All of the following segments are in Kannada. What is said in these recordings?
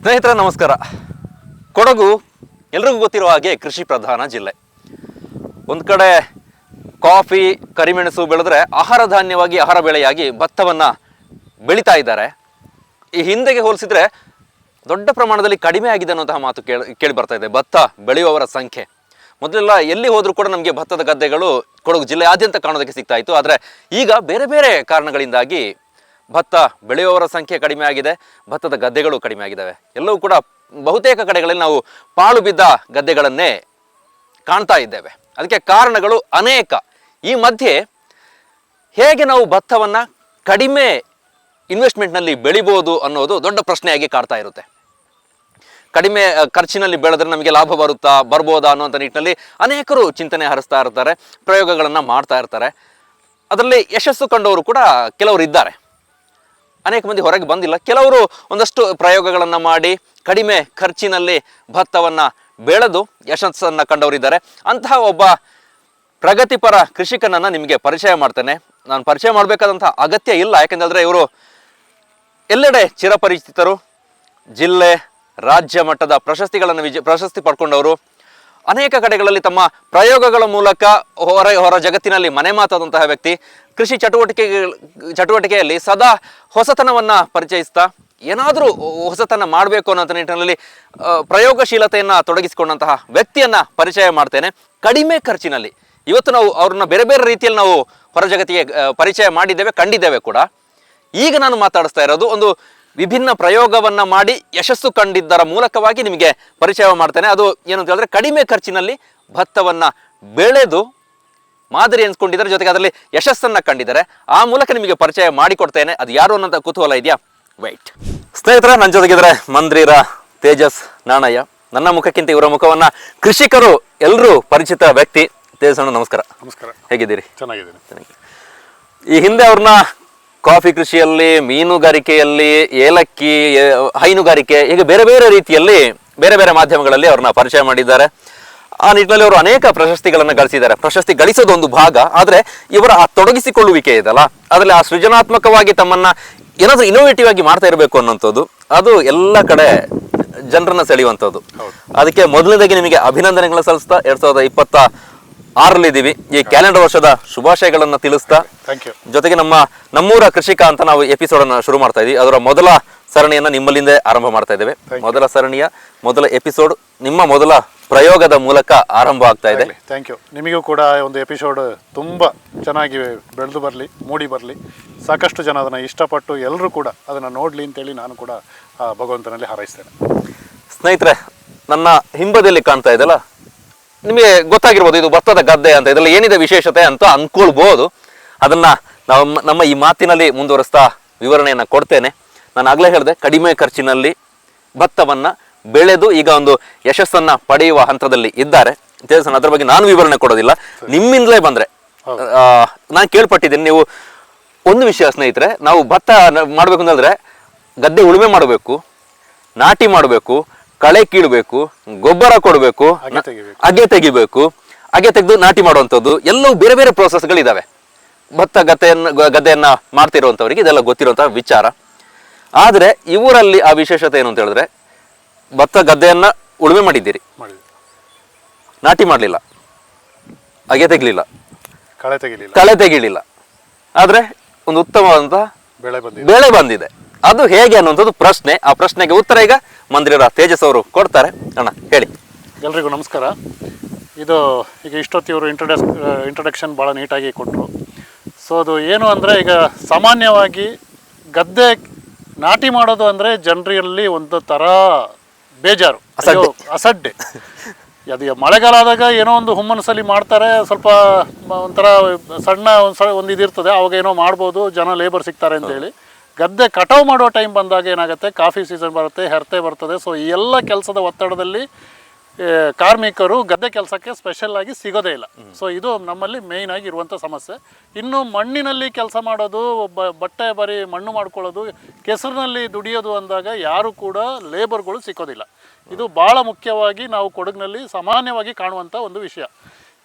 ಸ್ನೇಹಿತರೆ ನಮಸ್ಕಾರ. ಕೊಡಗು ಎಲ್ರಿಗೂ ಗೊತ್ತಿರುವ ಹಾಗೆ ಕೃಷಿ ಪ್ರಧಾನ ಜಿಲ್ಲೆ. ಒಂದು ಕಡೆ ಕಾಫಿ ಕರಿಮೆಣಸು ಬೆಳೆದ್ರೆ ಆಹಾರ ಧಾನ್ಯವಾಗಿ ಆಹಾರ ಬೆಳೆಯಾಗಿ ಭತ್ತವನ್ನು ಬೆಳೀತಾ ಇದ್ದಾರೆ. ಈ ಹಿಂದೆಗೆ ಹೋಲಿಸಿದ್ರೆ ದೊಡ್ಡ ಪ್ರಮಾಣದಲ್ಲಿ ಕಡಿಮೆ ಆಗಿದೆ ಅನ್ನುವಂತಹ ಮಾತು ಕೇಳಿ ಬರ್ತಾ ಇದೆ. ಭತ್ತ ಬೆಳೆಯುವವರ ಸಂಖ್ಯೆ ಮೊದಲೆಲ್ಲ ಎಲ್ಲಿ ಹೋದರೂ ಕೂಡ ನಮಗೆ ಭತ್ತದ ಗದ್ದೆಗಳು ಕೊಡಗು ಜಿಲ್ಲೆಯಾದ್ಯಂತ ಕಾಣೋದಕ್ಕೆ ಸಿಗ್ತಾ ಇತ್ತು. ಆದರೆ ಈಗ ಬೇರೆ ಬೇರೆ ಕಾರಣಗಳಿಂದಾಗಿ ಭತ್ತ ಬೆಳೆಯುವವರ ಸಂಖ್ಯೆ ಕಡಿಮೆ ಆಗಿದೆ, ಭತ್ತದ ಗದ್ದೆಗಳು ಕಡಿಮೆ ಆಗಿದ್ದಾವೆ. ಎಲ್ಲವೂ ಕೂಡ ಬಹುತೇಕ ಕಡೆಗಳಲ್ಲಿ ನಾವು ಪಾಳು ಬಿದ್ದ ಗದ್ದೆಗಳನ್ನೇ ಕಾಣ್ತಾ ಇದ್ದೇವೆ. ಅದಕ್ಕೆ ಕಾರಣಗಳು ಅನೇಕ. ಈ ಮಧ್ಯೆ ಹೇಗೆ ನಾವು ಭತ್ತವನ್ನು ಕಡಿಮೆ ಇನ್ವೆಸ್ಟ್ಮೆಂಟ್ನಲ್ಲಿ ಬೆಳಿಬೋದು ಅನ್ನೋದು ದೊಡ್ಡ ಪ್ರಶ್ನೆಯಾಗಿ ಕಾಡ್ತಾ ಇರುತ್ತೆ. ಕಡಿಮೆ ಖರ್ಚಿನಲ್ಲಿ ಬೆಳೆದ್ರೆ ನಮಗೆ ಲಾಭ ಬರ್ಬೋದಾ ಅನ್ನುವಂಥ ನಿಟ್ಟಿನಲ್ಲಿ ಅನೇಕರು ಚಿಂತನೆ ಹರಿಸ್ತಾ ಇರ್ತಾರೆ, ಪ್ರಯೋಗಗಳನ್ನು ಮಾಡ್ತಾ ಇರ್ತಾರೆ. ಅದರಲ್ಲಿ ಯಶಸ್ಸು ಕಂಡವರು ಕೂಡ ಕೆಲವರು ಇದ್ದಾರೆ. ಅನೇಕ ಮಂದಿ ಹೊರಗೆ ಬಂದಿಲ್ಲ. ಕೆಲವರು ಒಂದಷ್ಟು ಪ್ರಯೋಗಗಳನ್ನು ಮಾಡಿ ಕಡಿಮೆ ಖರ್ಚಿನಲ್ಲಿ ಭತ್ತವನ್ನು ಬೆಳೆದು ಯಶಸ್ಸನ್ನು ಕಂಡವರಿದ್ದಾರೆ. ಅಂತಹ ಒಬ್ಬ ಪ್ರಗತಿಪರ ಕೃಷಿಕನನ್ನು ನಿಮಗೆ ಪರಿಚಯ ಮಾಡ್ತೇನೆ. ನಾನು ಪರಿಚಯ ಮಾಡಬೇಕಾದಂಥ ಅಗತ್ಯ ಇಲ್ಲ, ಯಾಕೆಂದರೆ ಇವರು ಎಲ್ಲೆಡೆ ಚಿರಪರಿಚಿತರು. ಜಿಲ್ಲೆ ರಾಜ್ಯ ಮಟ್ಟದ ಪ್ರಶಸ್ತಿ ಪಡ್ಕೊಂಡವರು. ಅನೇಕ ಕಡೆಗಳಲ್ಲಿ ತಮ್ಮ ಪ್ರಯೋಗಗಳ ಮೂಲಕ ಹೊರ ಜಗತ್ತಿನಲ್ಲಿ ಮನೆ ಮಾತಾದಂತಹ ವ್ಯಕ್ತಿ. ಕೃಷಿ ಚಟುವಟಿಕೆಯಲ್ಲಿ ಸದಾ ಹೊಸತನವನ್ನು ಪರಿಚಯಿಸ್ತಾ ಏನಾದರೂ ಹೊಸತನ ಮಾಡಬೇಕು ಅನ್ನೋ ನಿಟ್ಟಿನಲ್ಲಿ ಪ್ರಯೋಗಶೀಲತೆಯನ್ನು ತೊಡಗಿಸಿಕೊಂಡಂತಹ ವ್ಯಕ್ತಿಯನ್ನು ಪರಿಚಯ ಮಾಡ್ತೇನೆ ಕಡಿಮೆ ಖರ್ಚಿನಲ್ಲಿ. ಇವತ್ತು ನಾವು ಅವ್ರನ್ನ ಬೇರೆ ಬೇರೆ ರೀತಿಯಲ್ಲಿ ನಾವು ಹೊರ ಜಗತ್ತಿಗೆ ಪರಿಚಯ ಮಾಡಿದ್ದೇವೆ, ಕಂಡಿದ್ದೇವೆ ಕೂಡ. ಈಗ ನಾನು ಮಾತಾಡಿಸ್ತಾ ಇರೋದು ಒಂದು ವಿಭಿನ್ನ ಪ್ರಯೋಗವನ್ನು ಮಾಡಿ ಯಶಸ್ಸು ಕಂಡಿದ್ದರ ಮೂಲಕವಾಗಿ ನಿಮಗೆ ಪರಿಚಯ ಮಾಡ್ತೇನೆ. ಅದು ಏನು ಅಂತ ಹೇಳಿದ್ರೆ ಕಡಿಮೆ ಖರ್ಚಿನಲ್ಲಿ ಭತ್ತವನ್ನು ಬೆಳೆದು ಮಾದರಿ ಎನ್ಸ್ಕೊಂಡಿದ್ದಾರೆ, ಜೊತೆಗೆ ಅದರಲ್ಲಿ ಯಶಸ್ಸನ್ನು ಕಂಡಿದ್ದಾರೆ. ಆ ಮೂಲಕ ನಿಮಗೆ ಪರಿಚಯ ಮಾಡಿಕೊಡ್ತೇನೆ. ಅದು ಯಾರು ಅನ್ನೋಂಥ ಕುತೂಹಲ ಇದೆಯಾ? ವೈಟ್. ಸ್ನೇಹಿತರೆ, ನನ್ನ ಜೊತೆಗಿದ್ರೆ ಮಂದ್ರಿರ ತೇಜಸ್ ನಾಣಯ್ಯ. ನನ್ನ ಮುಖಕ್ಕಿಂತ ಇವರ ಮುಖವನ್ನು ಕೃಷಿಕರು ಎಲ್ಲರೂ ಪರಿಚಿತ ವ್ಯಕ್ತಿ. ತೇಜಸ್ ಅಣ್ಣ ನಮಸ್ಕಾರ. ನಮಸ್ಕಾರ. ಹೇಗಿದ್ದೀರಿ? ಚೆನ್ನಾಗಿದ್ದೀನಿ. ಈ ಹಿಂದೆ ಅವ್ರನ್ನ ಕಾಫಿ ಕೃಷಿಯಲ್ಲಿ, ಮೀನುಗಾರಿಕೆಯಲ್ಲಿ, ಏಲಕ್ಕಿ, ಹೈನುಗಾರಿಕೆ, ಹೀಗೆ ಬೇರೆ ಬೇರೆ ರೀತಿಯಲ್ಲಿ ಬೇರೆ ಬೇರೆ ಮಾಧ್ಯಮಗಳಲ್ಲಿ ಅವ್ರನ್ನ ಪರಿಚಯ ಮಾಡಿದ್ದಾರೆ. ಆ ನಿಟ್ಟಿನಲ್ಲಿ ಅವರು ಅನೇಕ ಪ್ರಶಸ್ತಿಗಳನ್ನು ಗಳಿಸಿದ್ದಾರೆ. ಪ್ರಶಸ್ತಿ ಗಳಿಸೋದು ಒಂದು ಭಾಗ, ಆದರೆ ಇವರ ಆ ತೊಡಗಿಸಿಕೊಳ್ಳುವಿಕೆ ಇದಲ್ಲ, ಅದರಲ್ಲಿ ಆ ಸೃಜನಾತ್ಮಕವಾಗಿ ತಮ್ಮನ್ನ ಏನಾದರೂ ಇನೋವೇಟಿವ್ ಆಗಿ ಮಾಡ್ತಾ ಇರಬೇಕು ಅನ್ನೋಂಥದ್ದು, ಅದು ಎಲ್ಲ ಕಡೆ ಜನರನ್ನ ಸೆಳೆಯುವಂಥದ್ದು. ಅದಕ್ಕೆ ಮೊದಲನೇದಾಗಿ ನಿಮಗೆ ಅಭಿನಂದನೆಗಳನ್ನ ಸಲ್ಲಿಸ್ತಾ 2026 ಈ ಕ್ಯಾಲೆಂಡರ್ ವರ್ಷದ ಶುಭಾಶಯಗಳನ್ನು ತಿಳಿಸ್ತಾ, ಜೊತೆಗೆ ನಮ್ಮೂರ ಕೃಷಿಕ ಅಂತ ನಾವು ಎಪಿಸೋಡ್ ಅನ್ನು ಶುರು ಮಾಡ್ತಾ ಇದ್ದೀವಿ. ಅದರ ಮೊದಲ ಸರಣಿಯನ್ನ ನಿಮ್ಮಲ್ಲಿಂದ ಆರಂಭ ಮಾಡ್ತಾ ಇದ್ದೇವೆ. ಮೊದಲ ಸರಣಿಯ ಮೊದಲ ಎಪಿಸೋಡ್ ನಿಮ್ಮ ಮೊದಲ ಪ್ರಯೋಗದ ಮೂಲಕ ಆರಂಭ ಆಗ್ತಾ ಇದೆ. Thank you. ನಿಮಗೂ ಕೂಡ ಒಂದು ಎಪಿಸೋಡ್ ತುಂಬಾ ಚೆನ್ನಾಗಿ ಬೆಳೆದು ಬರಲಿ, ಮೂಡಿ ಬರಲಿ, ಸಾಕಷ್ಟು ಜನ ಅದನ್ನು ಇಷ್ಟಪಟ್ಟು ಎಲ್ಲರೂ ಕೂಡ ಅದನ್ನು ನೋಡಲಿ ಅಂತೇಳಿ ನಾನು ಕೂಡ ಭಗವಂತನಲ್ಲಿ ಹಾರೈಸ್ತೇನೆ. ಸ್ನೇಹಿತರೆ, ನನ್ನ ಹಿಂಬದಿಯಲ್ಲಿ ಕಾಣ್ತಾ ಇದೆಯಲ್ಲ, ನಿಮಗೆ ಗೊತ್ತಾಗಿರ್ಬೋದು ಇದು ಭತ್ತದ ಗದ್ದೆ ಅಂತ. ಇದರಲ್ಲಿ ಏನಿದೆ ವಿಶೇಷತೆ ಅಂತ ಅಂದ್ಕೊಳ್ಬೋದು. ಅದನ್ನ ನಮ್ಮ ಈ ಮಾತಿನಲ್ಲಿ ಮುಂದುವರಿಸ್ತಾ ವಿವರಣೆಯನ್ನು ಕೊಡ್ತೇನೆ. ನಾನು ಆಗಲೇ ಹೇಳಿದೆ, ಕಡಿಮೆ ಖರ್ಚಿನಲ್ಲಿ ಭತ್ತವನ್ನು ಬೆಳೆದು ಈಗ ಒಂದು ಯಶಸ್ಸನ್ನು ಪಡೆಯುವ ಹಂತದಲ್ಲಿ ಇದ್ದಾರೆ. ಅದ್ರ ಬಗ್ಗೆ ನಾನು ವಿವರಣೆ ಕೊಡೋದಿಲ್ಲ, ನಿಮ್ಮಿಂದಲೇ ಬಂದರೆ. ನಾನು ಕೇಳ್ಪಟ್ಟಿದ್ದೀನಿ, ನೀವು ಒಂದು ವಿಷಯ ಸ್ನೇಹಿತರೆ, ನಾವು ಭತ್ತ ಮಾಡಬೇಕು ಅಂತಂದರೆ ಗದ್ದೆ ಉಳುಮೆ ಮಾಡಬೇಕು, ನಾಟಿ ಮಾಡಬೇಕು, ಕಳೆ ಕೀಳಬೇಕು, ಗೊಬ್ಬರ ಕೊಡಬೇಕು, ಅಗೆ ತೆಗಿಬೇಕು, ಅಗೆ ತೆಗೆದು ನಾಟಿ ಮಾಡುವಂಥದ್ದು ಎಲ್ಲವೂ ಬೇರೆ ಬೇರೆ ಪ್ರೋಸೆಸ್ಗಳಿದ್ದಾವೆ. ಭತ್ತ ಗದ್ದೆಯನ್ನ ಮಾಡ್ತಿರುವಂಥವ್ರಿಗೆ ಇದೆಲ್ಲ ಗೊತ್ತಿರುವಂತಹ ವಿಚಾರ. ಆದರೆ ಇವರಲ್ಲಿ ಆ ವಿಶೇಷತೆ ಏನು ಅಂತ ಹೇಳಿದ್ರೆ, ಭತ್ತ ಗದ್ದೆಯನ್ನ ಉಳುಮೆ ಮಾಡಿದ್ದೀರಿ, ನಾಟಿ ಮಾಡಲಿಲ್ಲ, ಅಗೆ ತೆಗಿಲಿಲ್ಲ, ಕಳೆ ತೆಗಿಲಿಲ್ಲ, ಆದರೆ ಒಂದು ಉತ್ತಮವಾದಂತಹ ಬೆಳೆ ಬಂದಿದೆ. ಅದು ಹೇಗೆ ಅನ್ನುವಂಥದ್ದು ಪ್ರಶ್ನೆ. ಆ ಪ್ರಶ್ನೆಗೆ ಉತ್ತರ ಈಗ ಮಂದಿರ ತೇಜಸ್ ಅವರು ಕೊಡ್ತಾರೆ. ಅಣ್ಣ ಹೇಳಿ. ಎಲ್ರಿಗೂ ನಮಸ್ಕಾರ. ಇದು ಈಗ ಇಷ್ಟೊತ್ತಿವರು ಇಂಟ್ರಡಕ್ಷನ್ ಭಾಳ ನೀಟಾಗಿ ಕೊಟ್ಟರು. ಸೊ ಅದು ಏನು ಅಂದರೆ, ಈಗ ಸಾಮಾನ್ಯವಾಗಿ ಗದ್ದೆ ನಾಟಿ ಮಾಡೋದು ಅಂದರೆ ಜನರಲ್ಲಿ ಒಂದು ಥರ ಬೇಜಾರು, ಅಸಡ್ಡೆ. ಅದು ಮಳೆಗಾಲ ಆದಾಗ ಏನೋ ಒಂದು ಹುಮ್ಮನಸಲಿ ಮಾಡ್ತಾರೆ, ಸ್ವಲ್ಪ ಒಂಥರ ಸಣ್ಣ ಒಂದು ಇದಿರ್ತದೆ, ಅವಾಗ ಏನೋ ಮಾಡ್ಬೋದು, ಜನ ಲೇಬರ್ ಸಿಗ್ತಾರೆ ಅಂತೇಳಿ. ಗದ್ದೆ ಕಟಾವು ಮಾಡೋ ಟೈಮ್ ಬಂದಾಗ ಏನಾಗುತ್ತೆ, ಕಾಫಿ ಸೀಸನ್ ಬರುತ್ತೆ, ಹೆರ್ತೆ ಬರ್ತದೆ. ಸೊ ಈ ಎಲ್ಲ ಕೆಲಸದ ಒತ್ತಡದಲ್ಲಿ ಕಾರ್ಮಿಕರು ಗದ್ದೆ ಕೆಲಸಕ್ಕೆ ಸ್ಪೆಷಲ್ ಆಗಿ ಸಿಗೋದೇ ಇಲ್ಲ. ಸೊ ಇದು ನಮ್ಮಲ್ಲಿ ಮೇಯ್ನ್ ಆಗಿ ಇರುವಂಥ ಸಮಸ್ಯೆ. ಇನ್ನು ಮಣ್ಣಿನಲ್ಲಿ ಕೆಲಸ ಮಾಡೋದು, ಬಟ್ಟೆ ಬರೀ ಮಣ್ಣು ಮಾಡ್ಕೊಳ್ಳೋದು, ಕೆಸರಿನಲ್ಲಿ ದುಡಿಯೋದು ಅಂದಾಗ ಯಾರು ಕೂಡ ಲೇಬರ್ಗಳು ಸಿಕ್ಕೋದಿಲ್ಲ. ಇದು ಭಾಳ ಮುಖ್ಯವಾಗಿ ನಾವು ಕೊಡಗಿನಲ್ಲಿ ಸಾಮಾನ್ಯವಾಗಿ ಕಾಣುವಂಥ ಒಂದು ವಿಷಯ.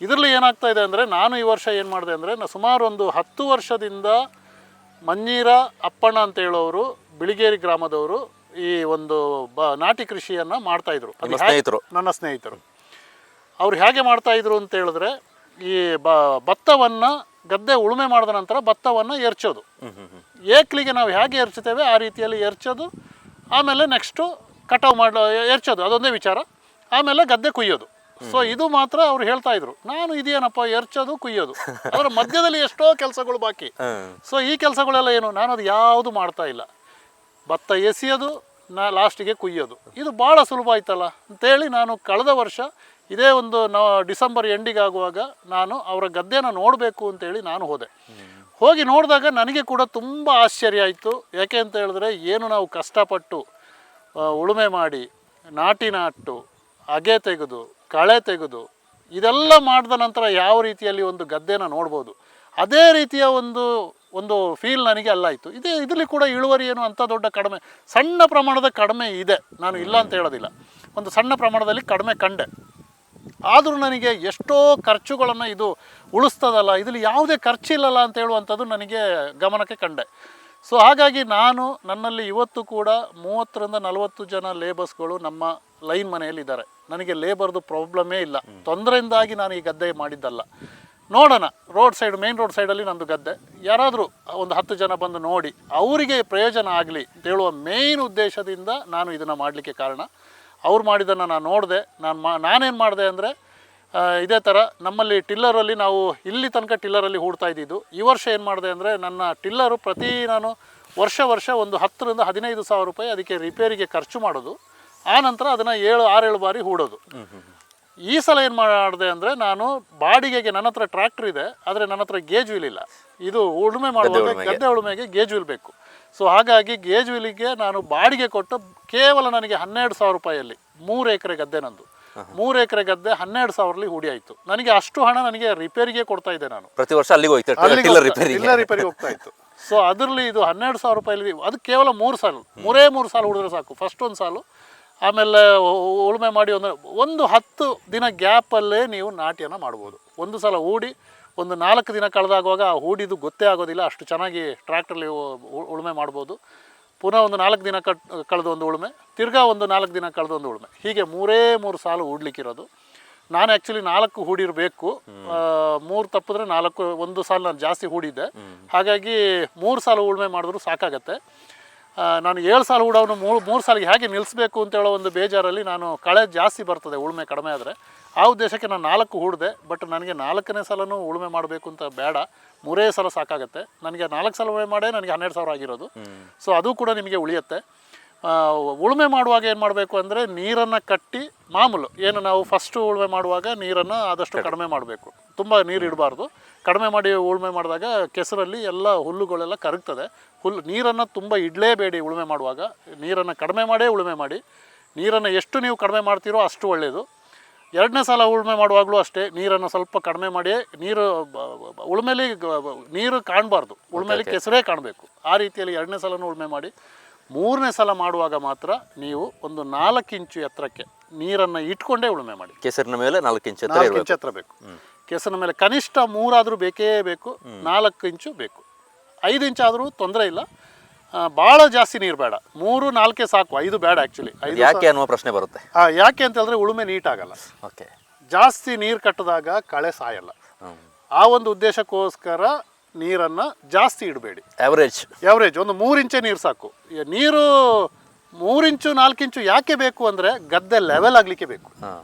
ಇದರಲ್ಲಿ ಏನಾಗ್ತಾ ಇದೆ ಅಂದರೆ, ನಾನು ಈ ವರ್ಷ ಏನು ಮಾಡಿದೆ ಅಂದರೆ, ಸುಮಾರು ಒಂದು 10 ವರ್ಷದಿಂದ ಮಂಜೀರ ಅಪ್ಪಣ್ಣ ಅಂತ ಹೇಳೋರು ಬಿಳಿಗೇರಿ ಗ್ರಾಮದವರು ಈ ಒಂದು ನಾಟಿ ಕೃಷಿಯನ್ನು ಮಾಡ್ತಾಯಿದ್ರು. ನಿಮ್ಮ ಸ್ನೇಹಿತರು? ನನ್ನ ಸ್ನೇಹಿತರು. ಅವ್ರು ಹೇಗೆ ಮಾಡ್ತಾಯಿದ್ರು ಅಂತ ಹೇಳಿದ್ರೆ, ಈ ಭತ್ತವನ್ನು ಗದ್ದೆ ಉಳುಮೆ ಮಾಡಿದ ನಂತರ ಭತ್ತವನ್ನು ಎರ್ಚೋದು. ಏಕ್ಲಿಗೆ ನಾವು ಹೇಗೆ ಎರ್ಚುತ್ತೇವೆ ಆ ರೀತಿಯಲ್ಲಿ ಎರ್ಚೋದು, ಆಮೇಲೆ ನೆಕ್ಸ್ಟು ಕಟಾವು ಮಾಡೋ ಎರ್ಚೋದು, ಅದೊಂದೇ ವಿಚಾರ. ಆಮೇಲೆ ಗದ್ದೆ ಕುಯ್ಯೋದು. ಸೊ ಇದು ಮಾತ್ರ ಅವ್ರು ಹೇಳ್ತಾ ಇದ್ರು. ನಾನು ಇದೇನಪ್ಪ ಎರ್ಚೋದು ಕುಯ್ಯೋದು, ಅದರ ಮಧ್ಯದಲ್ಲಿ ಎಷ್ಟೋ ಕೆಲಸಗಳು ಬಾಕಿ. ಸೊ ಈ ಕೆಲಸಗಳೆಲ್ಲ ಏನು, ನಾನು ಅದು ಯಾವುದು ಮಾಡ್ತಾ ಇಲ್ಲ. ಭತ್ತ ಎಸೆಯೋದು, ಲಾಸ್ಟಿಗೆ ಕುಯ್ಯೋದು, ಇದು ಭಾಳ ಸುಲಭ ಆಯ್ತಲ್ಲ ಅಂತೇಳಿ ನಾನು ಕಳೆದ ವರ್ಷ ಇದೇ ಒಂದು ಡಿಸೆಂಬರ್ ಎಂಡಿಗೆ ಆಗುವಾಗ ನಾನು ಅವರ ಗದ್ದೆನ ನೋಡಬೇಕು ಅಂತೇಳಿ ನಾನು ಹೋಗಿ ನೋಡಿದಾಗ ನನಗೆ ಕೂಡ ತುಂಬ ಆಶ್ಚರ್ಯ ಆಯಿತು. ಯಾಕೆ ಅಂತ ಹೇಳಿದ್ರೆ, ಏನು ನಾವು ಕಷ್ಟಪಟ್ಟು ಉಳುಮೆ ಮಾಡಿ ನಾಟಿ ನಾಟು ಅಗೆ ತೆಗೆದು ಕಳೆ ತೆಗೆದು ಇದೆಲ್ಲ ಮಾಡಿದ ನಂತರ ಯಾವ ರೀತಿಯಲ್ಲಿ ಒಂದು ಗದ್ದೆನ ನೋಡ್ಬೋದು, ಅದೇ ರೀತಿಯ ಒಂದು ಫೀಲ್ ನನಗೆ ಅಲ್ಲಾಯಿತು. ಇದರಲ್ಲಿ ಕೂಡ ಇಳುವರಿ ಏನು ಅಂಥ ದೊಡ್ಡ ಕಡಿಮೆ, ಸಣ್ಣ ಪ್ರಮಾಣದ ಕಡಿಮೆ ಇದೆ, ನಾನು ಇಲ್ಲ ಅಂತ ಹೇಳೋದಿಲ್ಲ. ಒಂದು ಸಣ್ಣ ಪ್ರಮಾಣದಲ್ಲಿ ಕಡಿಮೆ ಕಂಡೆ. ಆದರೂ ನನಗೆ ಎಷ್ಟೋ ಖರ್ಚುಗಳನ್ನು ಇದು ಉಳಿಸ್ತದಲ್ಲ, ಇದರಲ್ಲಿ ಯಾವುದೇ ಖರ್ಚಿಲ್ಲಲ್ಲ ಅಂತ ಹೇಳುವಂಥದ್ದು ನನಗೆ ಗಮನಕ್ಕೆ ಕಂಡೆ. ಸೊ ಹಾಗಾಗಿ ನನ್ನಲ್ಲಿ ಇವತ್ತು ಕೂಡ 30ರಿಂದ 40 ಜನ ಲೇಬರ್ಸ್ಗಳು ನಮ್ಮ ಲೈನ್ ಮನೆಯಲ್ಲಿದ್ದಾರೆ. ನನಗೆ ಲೇಬರ್ದು ಪ್ರಾಬ್ಲಮೇ ಇಲ್ಲ. ತೊಂದರೆಯಿಂದಾಗಿ ನಾನು ಈ ಗದ್ದೆ ಮಾಡಿದ್ದಲ್ಲ. ನೋಡೋಣ, ಮೇನ್ ರೋಡ್ ಸೈಡಲ್ಲಿ ನಂದು ಗದ್ದೆ, ಯಾರಾದರೂ ಒಂದು 10 ಜನ ಬಂದು ನೋಡಿ ಅವರಿಗೆ ಪ್ರಯೋಜನ ಆಗಲಿ ಅಂತ ಹೇಳುವ ಮೇಯ್ನ್ ಉದ್ದೇಶದಿಂದ ನಾನು ಇದನ್ನು ಮಾಡಲಿಕ್ಕೆ ಕಾರಣ. ಅವ್ರು ಮಾಡಿದ್ದನ್ನು ನಾನು ನೋಡಿದೆ. ನಾನೇನು ಮಾಡಿದೆ ಅಂದರೆ, ಇದೇ ಥರ ನಮ್ಮಲ್ಲಿ ಟಿಲ್ಲರಲ್ಲಿ ನಾವು ಇಲ್ಲಿ ತನಕ ಟಿಲ್ಲರಲ್ಲಿ ಹೂಡ್ತಾ ಇದ್ದಿದ್ದು. ಈ ವರ್ಷ ಏನು ಮಾಡಿದೆ ಅಂದರೆ, ನನ್ನ ಟಿಲ್ಲರು ನಾನು ವರ್ಷ ಒಂದು 10ರಿಂದ 15 ಸಾವಿರ ರೂಪಾಯಿ ಅದಕ್ಕೆ ರಿಪೇರಿಗೆ ಖರ್ಚು ಮಾಡೋದು. ಆ ನಂತರ ಅದನ್ನು 6-7 ಬಾರಿ ಹೂಡೋದು. ಈ ಸಲ ಏನು ಮಾಡಿದೆ ಅಂದರೆ, ನಾನು ಬಾಡಿಗೆಗೆ, ನನ್ನ ಹತ್ರ ಟ್ರ್ಯಾಕ್ಟರ್ ಇದೆ, ಆದರೆ ನನ್ನ ಹತ್ರ ಗೇಜ್ ವೀಲ್ ಇಲ್ಲ. ಇದು ಉಳುಮೆ ಮಾಡುವಾಗ ಗದ್ದೆ ಉಳುಮೆಗೆ ಗೇಜ್ ವೀಲ್ ಬೇಕು. ಸೊ ಹಾಗಾಗಿ ಗೇಜ್ ವೀಲಿಗೆ ನಾನು ಬಾಡಿಗೆ ಕೊಟ್ಟು ಕೇವಲ ನನಗೆ 12 ಸಾವಿರ ರೂಪಾಯಿಯಲ್ಲಿ 3 ಎಕರೆ ಗದ್ದೆ ನಂದು. 3 ಎಕರೆ ಗದ್ದೆ 12 ಸಾವಿರಲ್ಲಿ ಹೂಡಿ ಆಯಿತು. ನನಗೆ ಅಷ್ಟು ಹಣ ನನಗೆ ರಿಪೇರಿಗೆ ಕೊಡ್ತಾ ಇದ್ದೆ. ನಾನು ಪ್ರತಿ ವರ್ಷ ಅಲ್ಲಿಗೆ ರಿಪೇರಿಗೆ ಹೋಗ್ತಾ ಇತ್ತು. ಸೊ ಅದರಲ್ಲಿ ಇದು 12 ಸಾವಿರ ರೂಪಾಯಿಲಿ, ಅದು ಕೇವಲ 3 ಸಾಲು ಹುಡಿದ್ರೆ ಸಾಕು. ಫಸ್ಟ್ ಒಂದು ಸಾಲು, ಆಮೇಲೆ ಉಳುಮೆ ಮಾಡಿ ಒಂದು 10 ದಿನ ಗ್ಯಾಪಲ್ಲೇ ನೀವು ನಾಟಿಯನ್ನು ಮಾಡ್ಬೋದು. ಒಂದು ಸಲ ಹೂಡಿ ಒಂದು 4 ದಿನ ಕಳೆದಾಗುವಾಗ ಆ ಹೂಡಿದು ಗೊತ್ತೇ ಆಗೋದಿಲ್ಲ, ಅಷ್ಟು ಚೆನ್ನಾಗಿ ಟ್ರ್ಯಾಕ್ಟ್ರಲ್ಲಿ ಉಳುಮೆ ಮಾಡ್ಬೋದು. ಪುನಃ ಒಂದು 4 ದಿನ ಕಳೆದು ಒಂದು ಉಳುಮೆ, ತಿರ್ಗಾ ಒಂದು 4 ದಿನ ಕಳೆದು ಒಂದು ಉಳುಮೆ, ಹೀಗೆ 3 ಸಾಲು ಹೂಡ್ಲಿಕ್ಕಿರೋದು. ನಾನು ಆ್ಯಕ್ಚುಲಿ 4 ಹೂಡಿರಬೇಕು, 3 ತಪ್ಪಿದ್ರೆ 4, ಒಂದು ಸಾಲು ನಾನು ಜಾಸ್ತಿ ಹೂಡಿದ್ದೆ. ಹಾಗಾಗಿ 3 ಸಾಲು ಉಳುಮೆ ಮಾಡಿದ್ರು ಸಾಕಾಗತ್ತೆ. ನಾನು 7 ಸಾಲು ಹೂಡೋನು 3 ಸಾಲಿಗೆ ಹೇಗೆ ನಿಲ್ಲಿಸಬೇಕು ಅಂತ ಹೇಳೋ ಒಂದು ಬೇಜಾರಲ್ಲಿ, ನಾನು ಕಳೆ ಜಾಸ್ತಿ ಬರ್ತದೆ ಉಳುಮೆ ಕಡಿಮೆ ಆದರೆ, ಆ ಉದ್ದೇಶಕ್ಕೆ ನಾನು 4 ಹೂಡಿದೆ. ಬಟ್ ನನಗೆ 4ನೇ ಸಲನೂ ಉಳುಮೆ ಮಾಡಬೇಕು ಅಂತ ಬೇಡ, 3 ಸಲ ಸಾಕಾಗುತ್ತೆ. ನನಗೆ 4 ಸಲ ಉಳುಮೆ ಮಾಡೇ ನನಗೆ 12 ಸಾವಿರ ಆಗಿರೋದು. ಸೊ ಅದು ಕೂಡ ನಿಮಗೆ ಉಳಿಯುತ್ತೆ. ಉಳುಮೆ ಮಾಡುವಾಗ ಏನು ಮಾಡಬೇಕು ಅಂದರೆ, ನೀರನ್ನು ಕಟ್ಟಿ, ಮಾಮೂಲು ಏನು ನಾವು ಫಸ್ಟು ಉಳುಮೆ ಮಾಡುವಾಗ ನೀರನ್ನು ಆದಷ್ಟು ಕಡಿಮೆ ಮಾಡಬೇಕು, ತುಂಬ ನೀರು ಇಡಬಾರ್ದು. ಕಡಿಮೆ ಮಾಡಿ ಉಳುಮೆ ಮಾಡಿದಾಗ ಕೆಸರಲ್ಲಿ ಎಲ್ಲ ಹುಲ್ಲುಗಳೆಲ್ಲ ಕರಗ್ತದೆ. ನೀರನ್ನು ತುಂಬ ಇಡಲೇಬೇಡಿ ಉಳುಮೆ ಮಾಡುವಾಗ, ನೀರನ್ನು ಕಡಿಮೆ ಮಾಡೇ ಉಳುಮೆ ಮಾಡಿ. ನೀರನ್ನು ಎಷ್ಟು ನೀವು ಕಡಿಮೆ ಮಾಡ್ತೀರೋ ಅಷ್ಟು ಒಳ್ಳೆಯದು. 2ನೇ ಸಲ ಉಳುಮೆ ಮಾಡುವಾಗಲೂ ಅಷ್ಟೇ, ನೀರನ್ನು ಸ್ವಲ್ಪ ಕಡಿಮೆ ಮಾಡಿ. ಉಳುಮೆಲಿ ನೀರು ಕಾಣಬಾರ್ದು, ಉಳುಮೆಲಿ ಕೆಸರೇ ಕಾಣಬೇಕು. ಆ ರೀತಿಯಲ್ಲಿ 2ನೇ ಸಲನೂ ಉಳುಮೆ ಮಾಡಿ. 3ನೇ ಸಲ ಮಾಡುವಾಗ ಮಾತ್ರ ನೀವು ಒಂದು 4 ಇಂಚು ಎತ್ತರಕ್ಕೆ ನೀರನ್ನು ಇಟ್ಕೊಂಡೇ ಉಳುಮೆ ಮಾಡಿ. ಕೆಸರಿನ ಮೇಲೆ 4 ಇಂಚು ಎತ್ತರ ಬೇಕು. ಕೆಸರಿನ ಮೇಲೆ ಕನಿಷ್ಠ 3 ಆದರೂ ಬೇಕೇ ಬೇಕು, 4 ಇಂಚು ಬೇಕು. 5 ಇಂಚು ಆದರೂ ತೊಂದರೆ ಇಲ್ಲ, ಭಾಳ ಜಾಸ್ತಿ ನೀರು ಬೇಡ. 3-4 ಸಾಕು, 5 ಬೇಡ ಆ್ಯಕ್ಚುಲಿ. 5 ಯಾಕೆ ಅನ್ನುವ ಪ್ರಶ್ನೆ ಬರುತ್ತೆ. ಯಾಕೆ ಅಂತ ಹೇಳಿದ್ರೆ, ಉಳುಮೆ ನೀಟಾಗಲ್ಲ. ಓಕೆ, ಜಾಸ್ತಿ ನೀರು ಕಟ್ಟಿದಾಗ ಕಳೆ ಸಾಯಲ್ಲ. ಆ ಒಂದು ಉದ್ದೇಶಕ್ಕೋಸ್ಕರ ನೀರನ್ನು ಜಾಸ್ತಿ ಇಡಬೇಡಿ. ಎವರೇಜ್ ಒಂದು 3 ಇಂಚೇ ನೀರು ಸಾಕು. ನೀರು 3 ಇಂಚು 4 ಇಂಚು ಯಾಕೆ ಬೇಕು ಅಂದರೆ, ಗದ್ದೆ ಲೆವೆಲ್ ಆಗಲಿಕ್ಕೆ ಬೇಕು.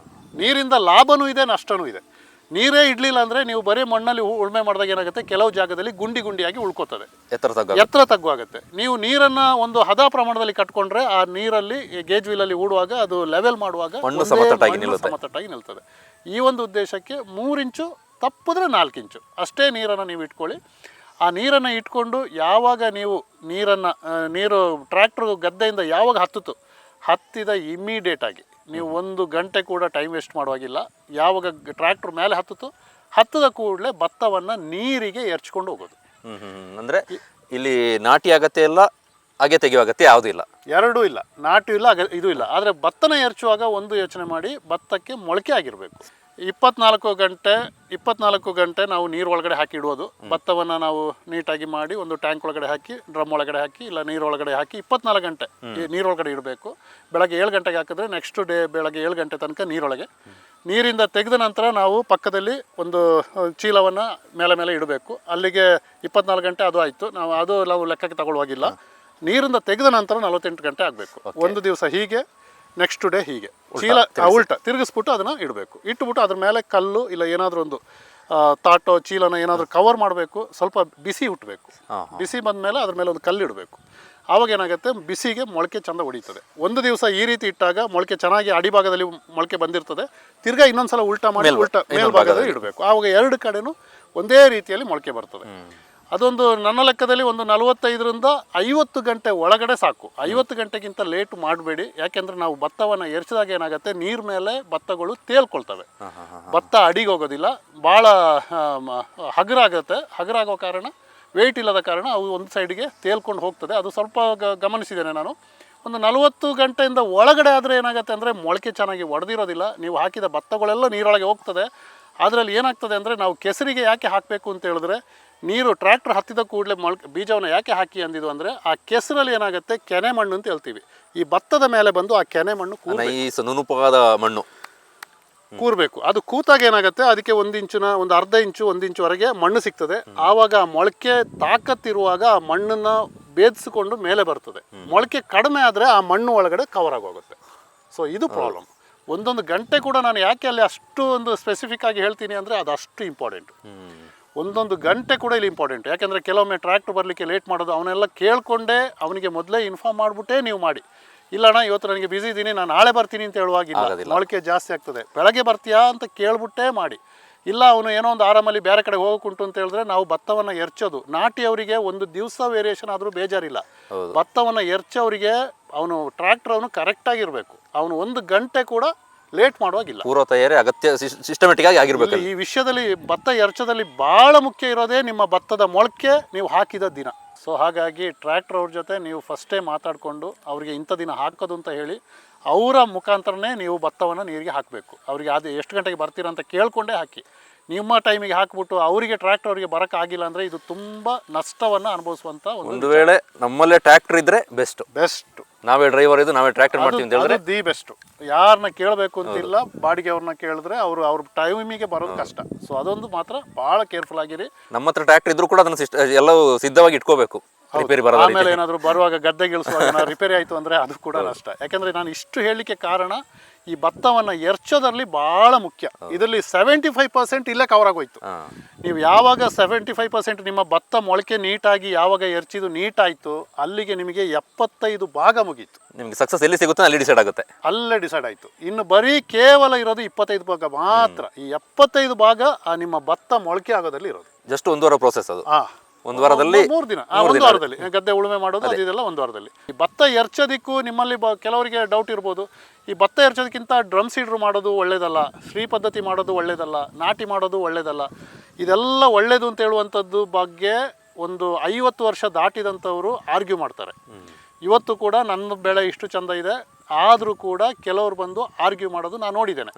ನೀರಿಂದ ಲಾಭನೂ ಇದೆ, ನಷ್ಟನೂ ಇದೆ. ನೀರೇ ಇಡಲಿಲ್ಲ ಅಂದರೆ, ನೀವು ಬರೀ ಮಣ್ಣಲ್ಲಿ ಉಳುಮೆ ಮಾಡಿದಾಗ ಏನಾಗುತ್ತೆ, ಕೆಲವು ಜಾಗದಲ್ಲಿ ಗುಂಡಿಯಾಗಿ ಉಳ್ಕೋತದೆ, ಎತ್ತರ ತಗ್ಗುವಾಗುತ್ತೆ. ನೀವು ನೀರನ್ನು ಒಂದು ಹದ ಪ್ರಮಾಣದಲ್ಲಿ ಕಟ್ಕೊಂಡ್ರೆ, ಆ ನೀರಲ್ಲಿ ಗೇಜ್ ವೀಲಲ್ಲಿ ಹೂಡುವಾಗ ಅದು ಲೆವೆಲ್ ಮಾಡುವಾಗ ಸಮತಟ್ಟಾಗಿ ನಿಲ್ತದೆ. ಈ ಒಂದು ಉದ್ದೇಶಕ್ಕೆ 3 ಇಂಚು, ತಪ್ಪಿದ್ರೆ 4 ಇಂಚು ಅಷ್ಟೇ ನೀರನ್ನು ನೀವು ಇಟ್ಕೊಳ್ಳಿ. ಆ ನೀರನ್ನು ಇಟ್ಕೊಂಡು ಯಾವಾಗ ನೀವು ನೀರು ಟ್ರ್ಯಾಕ್ಟ್ರು ಗದ್ದೆಯಿಂದ ಯಾವಾಗ ಹತ್ತಿದ ಇಮ್ಮಿಡಿಯೇಟಾಗಿ ನೀವು 1 ಗಂಟೆ ಕೂಡ ಟೈಮ್ ವೇಸ್ಟ್ ಮಾಡುವಾಗಿಲ್ಲ. ಯಾವಾಗ ಟ್ರ್ಯಾಕ್ಟ್ರ್ ಮೇಲೆ ಹತ್ತದ ಕೂಡಲೇ ಭತ್ತವನ್ನು ನೀರಿಗೆ ಎರ್ಚ್ಕೊಂಡು ಹೋಗೋದು. ಅಂದರೆ ಇಲ್ಲಿ ನಾಟಿ ಅಗತ್ಯ ಇಲ್ಲ, ಅಗೆ ತೆಗೆಯುವ ಅಗತ್ಯ ಯಾವುದೂ ಇಲ್ಲ, ಎರಡೂ ಇಲ್ಲ. ನಾಟಿ ಇಲ್ಲ, ಇದು ಇಲ್ಲ. ಆದರೆ ಭತ್ತನ ಎರ್ಚುವಾಗ ಒಂದು ಯೋಚನೆ ಮಾಡಿ, ಭತ್ತಕ್ಕೆ ಮೊಳಕೆ ಆಗಿರಬೇಕು. 24 ಗಂಟೆ ನಾವು ನೀರು ಒಳಗಡೆ ಹಾಕಿ ಇಡುವುದು. ಭತ್ತವನ್ನು ನಾವು ನೀಟಾಗಿ ಮಾಡಿ ಒಂದು ಟ್ಯಾಂಕ್ ಒಳಗಡೆ ಹಾಕಿ, ಡ್ರಮ್ ಒಳಗಡೆ ಹಾಕಿ, ಇಲ್ಲ ನೀರೊಳಗಡೆ ಹಾಕಿ 24 ಗಂಟೆ ಈ ನೀರೊಳಗಡೆ ಇಡಬೇಕು. ಬೆಳಗ್ಗೆ 7 ಗಂಟೆಗೆ ಹಾಕಿದ್ರೆ ನೆಕ್ಸ್ಟ್ ಡೇ ಬೆಳಗ್ಗೆ 7 ಗಂಟೆ ತನಕ ನೀರೊಳಗೆ. ನೀರಿಂದ ತೆಗೆದ ನಂತರ ನಾವು ಪಕ್ಕದಲ್ಲಿ ಒಂದು ಚೀಲವನ್ನು ಮೇಲೆ ಇಡಬೇಕು. ಅಲ್ಲಿಗೆ 24 ಗಂಟೆ ಅದು ಆಯಿತು. ನಾವು ಲೆಕ್ಕಕ್ಕೆ ತಗೊಳ್ಳುವಾಗಿಲ್ಲ. ನೀರಿಂದ ತೆಗೆದ ನಂತರ 48 ಗಂಟೆ ಆಗಬೇಕು. ಒಂದು ದಿವಸ ಹೀಗೆ, ನೆಕ್ಸ್ಟ್ ಡೇ ಹೀಗೆ ಚೀಲ ಉಲ್ಟ ತಿರುಗಿಸ್ಬಿಟ್ಟು ಅದನ್ನು ಇಡಬೇಕು. ಇಟ್ಬಿಟ್ಟು ಅದ್ರ ಮೇಲೆ ಕಲ್ಲು ಇಲ್ಲ ಏನಾದರೂ ಒಂದು ತಾಟೋ ಚೀಲನ ಏನಾದರೂ ಕವರ್ ಮಾಡಬೇಕು. ಸ್ವಲ್ಪ ಬಿಸಿ ಹುಟ್ಟಬೇಕು. ಬಿಸಿ ಬಂದ ಮೇಲೆ ಅದ್ರ ಮೇಲೆ ಒಂದು ಕಲ್ಲು ಇಡಬೇಕು. ಆವಾಗ ಏನಾಗುತ್ತೆ, ಬಿಸಿಗೆ ಮೊಳಕೆ ಚೆಂದ ಹೊಡೀತದೆ. ಒಂದು ದಿವಸ ಈ ರೀತಿ ಇಟ್ಟಾಗ ಮೊಳಕೆ ಚೆನ್ನಾಗಿ ಅಡಿಭಾಗದಲ್ಲಿ ಮೊಳಕೆ ಬಂದಿರ್ತದೆ. ತಿರ್ಗಾ ಇನ್ನೊಂದ್ಸಲ ಉಲ್ಟಾ ಮಾಡಿ ಮೇಲ್ಭಾಗದಲ್ಲಿ ಇಡಬೇಕು. ಆವಾಗ 2 ಕಡೆನೂ ಒಂದೇ ರೀತಿಯಲ್ಲಿ ಮೊಳಕೆ ಬರ್ತದೆ. ಅದೊಂದು ನನ್ನ ಲೆಕ್ಕದಲ್ಲಿ ಒಂದು 45ರಿಂದ 50 ಗಂಟೆ ಒಳಗಡೆ ಸಾಕು. 50 ಗಂಟೆಗಿಂತ ಲೇಟ್ ಮಾಡಬೇಡಿ. ಯಾಕೆಂದರೆ ನಾವು ಭತ್ತವನ್ನು ಎರ್ಚಿದಾಗ ಏನಾಗುತ್ತೆ, ನೀರು ಮೇಲೆ ಭತ್ತಗಳು ತೇಲ್ಕೊಳ್ತವೆ. ಭತ್ತ ಅಡಿಗೆ ಹೋಗೋದಿಲ್ಲ, ಭಾಳ ಹಗರಾಗೋ ಕಾರಣ, ವೆಯ್ಟ್ ಇಲ್ಲದ ಕಾರಣ ಅವು ಒಂದು ಸೈಡಿಗೆ ತೇಲ್ಕೊಂಡು ಹೋಗ್ತದೆ. ಅದು ಸ್ವಲ್ಪ ಗಮನಿಸಿದ್ದೇನೆ ನಾನು. ಒಂದು 40 ಗಂಟೆಯಿಂದ ಒಳಗಡೆ ಆದರೆ ಏನಾಗುತ್ತೆ ಅಂದರೆ ಮೊಳಕೆ ಚೆನ್ನಾಗಿ ಒಡೆದಿರೋದಿಲ್ಲ. ನೀವು ಹಾಕಿದ ಭತ್ತಗಳೆಲ್ಲ ನೀರೊಳಗೆ ಹೋಗ್ತದೆ. ಅದರಲ್ಲಿ ಏನಾಗ್ತದೆ ಅಂದರೆ, ನಾವು ಕೆಸರಿಗೆ ಯಾಕೆ ಹಾಕಬೇಕು ಅಂತ ಹೇಳಿದ್ರೆ, ನೀರು ಟ್ರ್ಯಾಕ್ಟರ್ ಹತ್ತಿದ ಕೂಡಲೇ ಬೀಜವನ್ನು ಯಾಕೆ ಹಾಕಿ ಅಂದಿದ್ದು ಅಂದರೆ, ಆ ಕೆಸರಲ್ಲಿ ಏನಾಗುತ್ತೆ, ಕೆನೆ ಮಣ್ಣು ಅಂತ ಹೇಳ್ತೀವಿ. ಈ ಭತ್ತದ ಮೇಲೆ ಬಂದು ಆ ಕೆನೆ ಮಣ್ಣು ನುಣುಪಾದ ಮಣ್ಣು ಕೂರಬೇಕು. ಅದು ಕೂತಾಗ ಏನಾಗುತ್ತೆ, ಅದಕ್ಕೆ 1 ಇಂಚಿನ ಒಂದು ಅರ್ಧ ಇಂಚು 1 ಇಂಚುವರೆಗೆ ಮಣ್ಣು ಸಿಗ್ತದೆ. ಆವಾಗ ಮೊಳಕೆ ತಾಕತ್ತಿರುವಾಗ ಆ ಮಣ್ಣನ್ನು ಭೇದಿಸಿಕೊಂಡು ಮೇಲೆ ಬರ್ತದೆ. ಮೊಳಕೆ ಕಡಿಮೆ ಆದರೆ ಆ ಮಣ್ಣು ಒಳಗಡೆ ಕವರ್ ಆಗೋಗುತ್ತೆ. ಸೊ ಇದು ಪ್ರಾಬ್ಲಮ್. ಒಂದೊಂದು ಗಂಟೆ ಕೂಡ ನಾನು ಯಾಕೆ ಅಲ್ಲಿ ಅಷ್ಟು ಒಂದು ಸ್ಪೆಸಿಫಿಕ್ ಆಗಿ ಹೇಳ್ತೀನಿ ಅಂದರೆ, ಅದು ಅಷ್ಟು ಇಂಪಾರ್ಟೆಂಟು. ಒಂದೊಂದು ಗಂಟೆ ಕೂಡ ಇಲ್ಲಿ ಇಂಪಾರ್ಟೆಂಟ್. ಯಾಕೆಂದರೆ ಕೆಲವೊಮ್ಮೆ ಟ್ರ್ಯಾಕ್ಟರ್ ಬರಲಿಕ್ಕೆ ಲೇಟ್ ಮಾಡೋದು, ಅವನ್ನೆಲ್ಲ ಕೇಳಿಕೊಂಡೇ ಅವನಿಗೆ ಮೊದಲೇ ಇನ್ಫಾರ್ಮ್ ಮಾಡಿಬಿಟ್ಟೇ ನೀವು ಮಾಡಿ. ಇಲ್ಲಣ್ಣ ಇವತ್ತು ನನಗೆ ಬಿಸಿ ಇದ್ದೀನಿ, ನಾನು ನಾಳೆ ಬರ್ತೀನಿ ಅಂತ ಹೇಳುವಾಗಿಲ್ಲ. ಮೊಳಕೆ ಜಾಸ್ತಿ ಆಗ್ತದೆ. ಬೆಳಗ್ಗೆ ಬರ್ತೀಯಾ ಅಂತ ಕೇಳ್ಬಿಟ್ಟೇ ಮಾಡಿ. ಇಲ್ಲ ಅವನು ಏನೋ ಒಂದು ಆರಾಮಲ್ಲಿ ಬೇರೆ ಕಡೆ ಹೋಗೋಕ್ಕುಂಟು ಅಂತ ಹೇಳಿದ್ರೆ, ನಾವು ಭತ್ತವನ್ನು ಎರ್ಚೋದು ನಾಟಿ ಅವರಿಗೆ ಒಂದು ದಿವಸ ವೇರಿಯೇಷನ್ ಆದರೂ ಬೇಜಾರಿಲ್ಲ. ಭತ್ತವನ್ನು ಎರ್ಚೋರಿಗೆ ಅವನು ಟ್ರ್ಯಾಕ್ಟರ್ ಅವನು ಕರೆಕ್ಟಾಗಿರಬೇಕು. ಅವನು 1 ಗಂಟೆ ಕೂಡ ಲೇಟ್ ಮಾಡುವಾಗಿಲ್ಲ. ಪೂರ್ವ ತಯಾರಿ ಅಗತ್ಯ ಸಿಸ್ಟಮೆಟಿಕ್ ಆಗಿ ಆಗಿರಬೇಕು. ಈ ವಿಷಯದಲ್ಲಿ ಭತ್ತ ಎರ್ಚದಲ್ಲಿ ಭಾಳ ಮುಖ್ಯ ಇರೋದೇ ನಿಮ್ಮ ಭತ್ತದ ಮೊಳಕೆ ನೀವು ಹಾಕಿದ ದಿನ. ಸೊ ಹಾಗಾಗಿ ಟ್ರ್ಯಾಕ್ಟರ್ ಅವ್ರ ಜೊತೆ ನೀವು ಫಸ್ಟೇ ಮಾತಾಡಿಕೊಂಡು ಅವ್ರಿಗೆ ಇಂಥ ದಿನ ಹಾಕೋದು ಅಂತ ಹೇಳಿ ಅವರ ಮುಖಾಂತರನೇ ನೀವು ಭತ್ತವನ್ನು ನೀರಿಗೆ ಹಾಕಬೇಕು. ಅವರಿಗೆ ಅದು ಎಷ್ಟು ಗಂಟೆಗೆ ಬರ್ತೀರಾ ಅಂತ ಕೇಳಿಕೊಂಡೇ ಹಾಕಿ. ನಿಮ್ಮ ಟೈಮಿಗೆ ಹಾಕ್ಬಿಟ್ಟು ಅವರಿಗೆ ಟ್ರ್ಯಾಕ್ಟರ್ ಅವರಿಗೆ ಬರೋಕ್ಕಾಗಿಲ್ಲ ಅಂದರೆ ಇದು ತುಂಬ ನಷ್ಟವನ್ನು ಅನುಭವಿಸುವಂಥ ಒಂದು ವೇಳೆ ನಮ್ಮಲ್ಲೇ ಟ್ರ್ಯಾಕ್ಟರ್ ಇದ್ದರೆ ಬೆಸ್ಟ್. ನಾವೇ ಡ್ರೈವರ್ ಇದು ನಾವೇ ಟ್ರ್ಯಾಕ್ಟರ್ ಮಾಡ್ತೀವಿ ಅಂತ ಹೇಳಿದ್ರೆ ದಿ ಬೆಸ್ಟ್. ಯಾರನ್ನ ಕೇಳಬೇಕು ಅಂತಿಲ್ಲ, ಬಾಡಿಗೆ ಅವ್ರನ್ನ ಕೇಳಿದ್ರೆ ಅವ್ರ ಟೈಮಿಗೆ ಬರೋದು ಕಷ್ಟ. ಸೊ ಅದೊಂದು ಮಾತ್ರ ಭಾಳ ಕೇರ್ಫುಲ್ ಆಗಿರಿ. ನಮ್ಮ ಹತ್ರ ಟ್ರ್ಯಾಕ್ಟರ್ ಇದ್ರೂ ಕೂಡ ಅದನ್ನು ಎಲ್ಲವೂ ಸಿದ್ಧವಾಗಿ ಇಟ್ಕೋಬೇಕು. ಆಮೇಲೆ ಏನಾದರೂ ಬರುವಾಗ ಗದ್ದೆಗೆ ಇಳಿಸುವಾಗ ರಿಪೇರಿ ಆಯಿತು ಅಂದರೆ ಅದು ಕೂಡ ನಷ್ಟ. ಯಾಕೆಂದರೆ ನಾನು ಇಷ್ಟು ಹೇಳಲಿಕ್ಕೆ ಕಾರಣ, ಈ ಭತ್ತವನ್ನು ಎರ್ಚೋದ್ರಲ್ಲಿ ಭಾಳ ಮುಖ್ಯ. ಇದರಲ್ಲಿ 75% ಇಲ್ಲೇ ಕವರ್ ಆಗೋಯ್ತು. ನೀವು ಯಾವಾಗ 75% ನಿಮ್ಮ ಭತ್ತ ಮೊಳಕೆ ನೀಟಾಗಿ ಯಾವಾಗ ಎರ್ಚಿದು ನೀಟಾಯಿತು, ಅಲ್ಲಿಗೆ ನಿಮಗೆ 75 ಭಾಗ ಮುಗೀತು. ನಿಮಗೆ ಸಕ್ಸಸ್ ಎಲ್ಲಿ ಸಿಗುತ್ತೆ ಅಲ್ಲಿ ಡಿಸೈಡ್ ಆಗುತ್ತೆ. ಅಲ್ಲೇ ಡಿಸೈಡ್ ಆಯಿತು. ಇನ್ನು ಬರೀ ಕೇವಲ ಇರೋದು 25 ಭಾಗ ಮಾತ್ರ. ಈ 75 ಭಾಗ ನಿಮ್ಮ ಭತ್ತ ಮೊಳಕೆ ಆಗೋದಲ್ಲಿ ಇರೋದು. ಜಸ್ಟ್ 1 ವಾರ ಪ್ರೋಸೆಸ್ ಅದು. ಒಂದು ವಾರದಲ್ಲಿ 3 ದಿನ, 1 ವಾರದಲ್ಲಿ ಗದ್ದೆ ಉಳುಮೆ ಮಾಡೋದು ಅದೆಲ್ಲ 1 ವಾರದಲ್ಲಿ. ಈ ಭತ್ತ ಎರ್ಚೋದಿಕ್ಕೂ ನಿಮ್ಮಲ್ಲಿ ಕೆಲವರಿಗೆ ಡೌಟ್ ಇರ್ಬೋದು, ಈ ಭತ್ತ ಎರ್ಚೋದಕ್ಕಿಂತ ಡ್ರಮ್ ಸೀಡ್ರು ಮಾಡೋದು ಒಳ್ಳೇದಲ್ಲ, ಶ್ರೀ ಪದ್ಧತಿ ಮಾಡೋದು ಒಳ್ಳೇದಲ್ಲ, ನಾಟಿ ಮಾಡೋದು ಒಳ್ಳೇದಲ್ಲ, ಇದೆಲ್ಲ ಒಳ್ಳೇದು ಅಂತ ಹೇಳುವಂಥದ್ದು ಬಗ್ಗೆ ಒಂದು 50 ವರ್ಷ ದಾಟಿದಂಥವರು ಆರ್ಗ್ಯೂ ಮಾಡ್ತಾರೆ. ಇವತ್ತು ಕೂಡ ನನ್ನ ಬೆಳೆ ಇಷ್ಟು ಚೆಂದ ಇದೆ ಆದರೂ ಕೂಡ ಕೆಲವರು ಬಂದು ಆರ್ಗ್ಯೂ ಮಾಡೋದು ನಾನು ನೋಡಿದ್ದೇನೆ.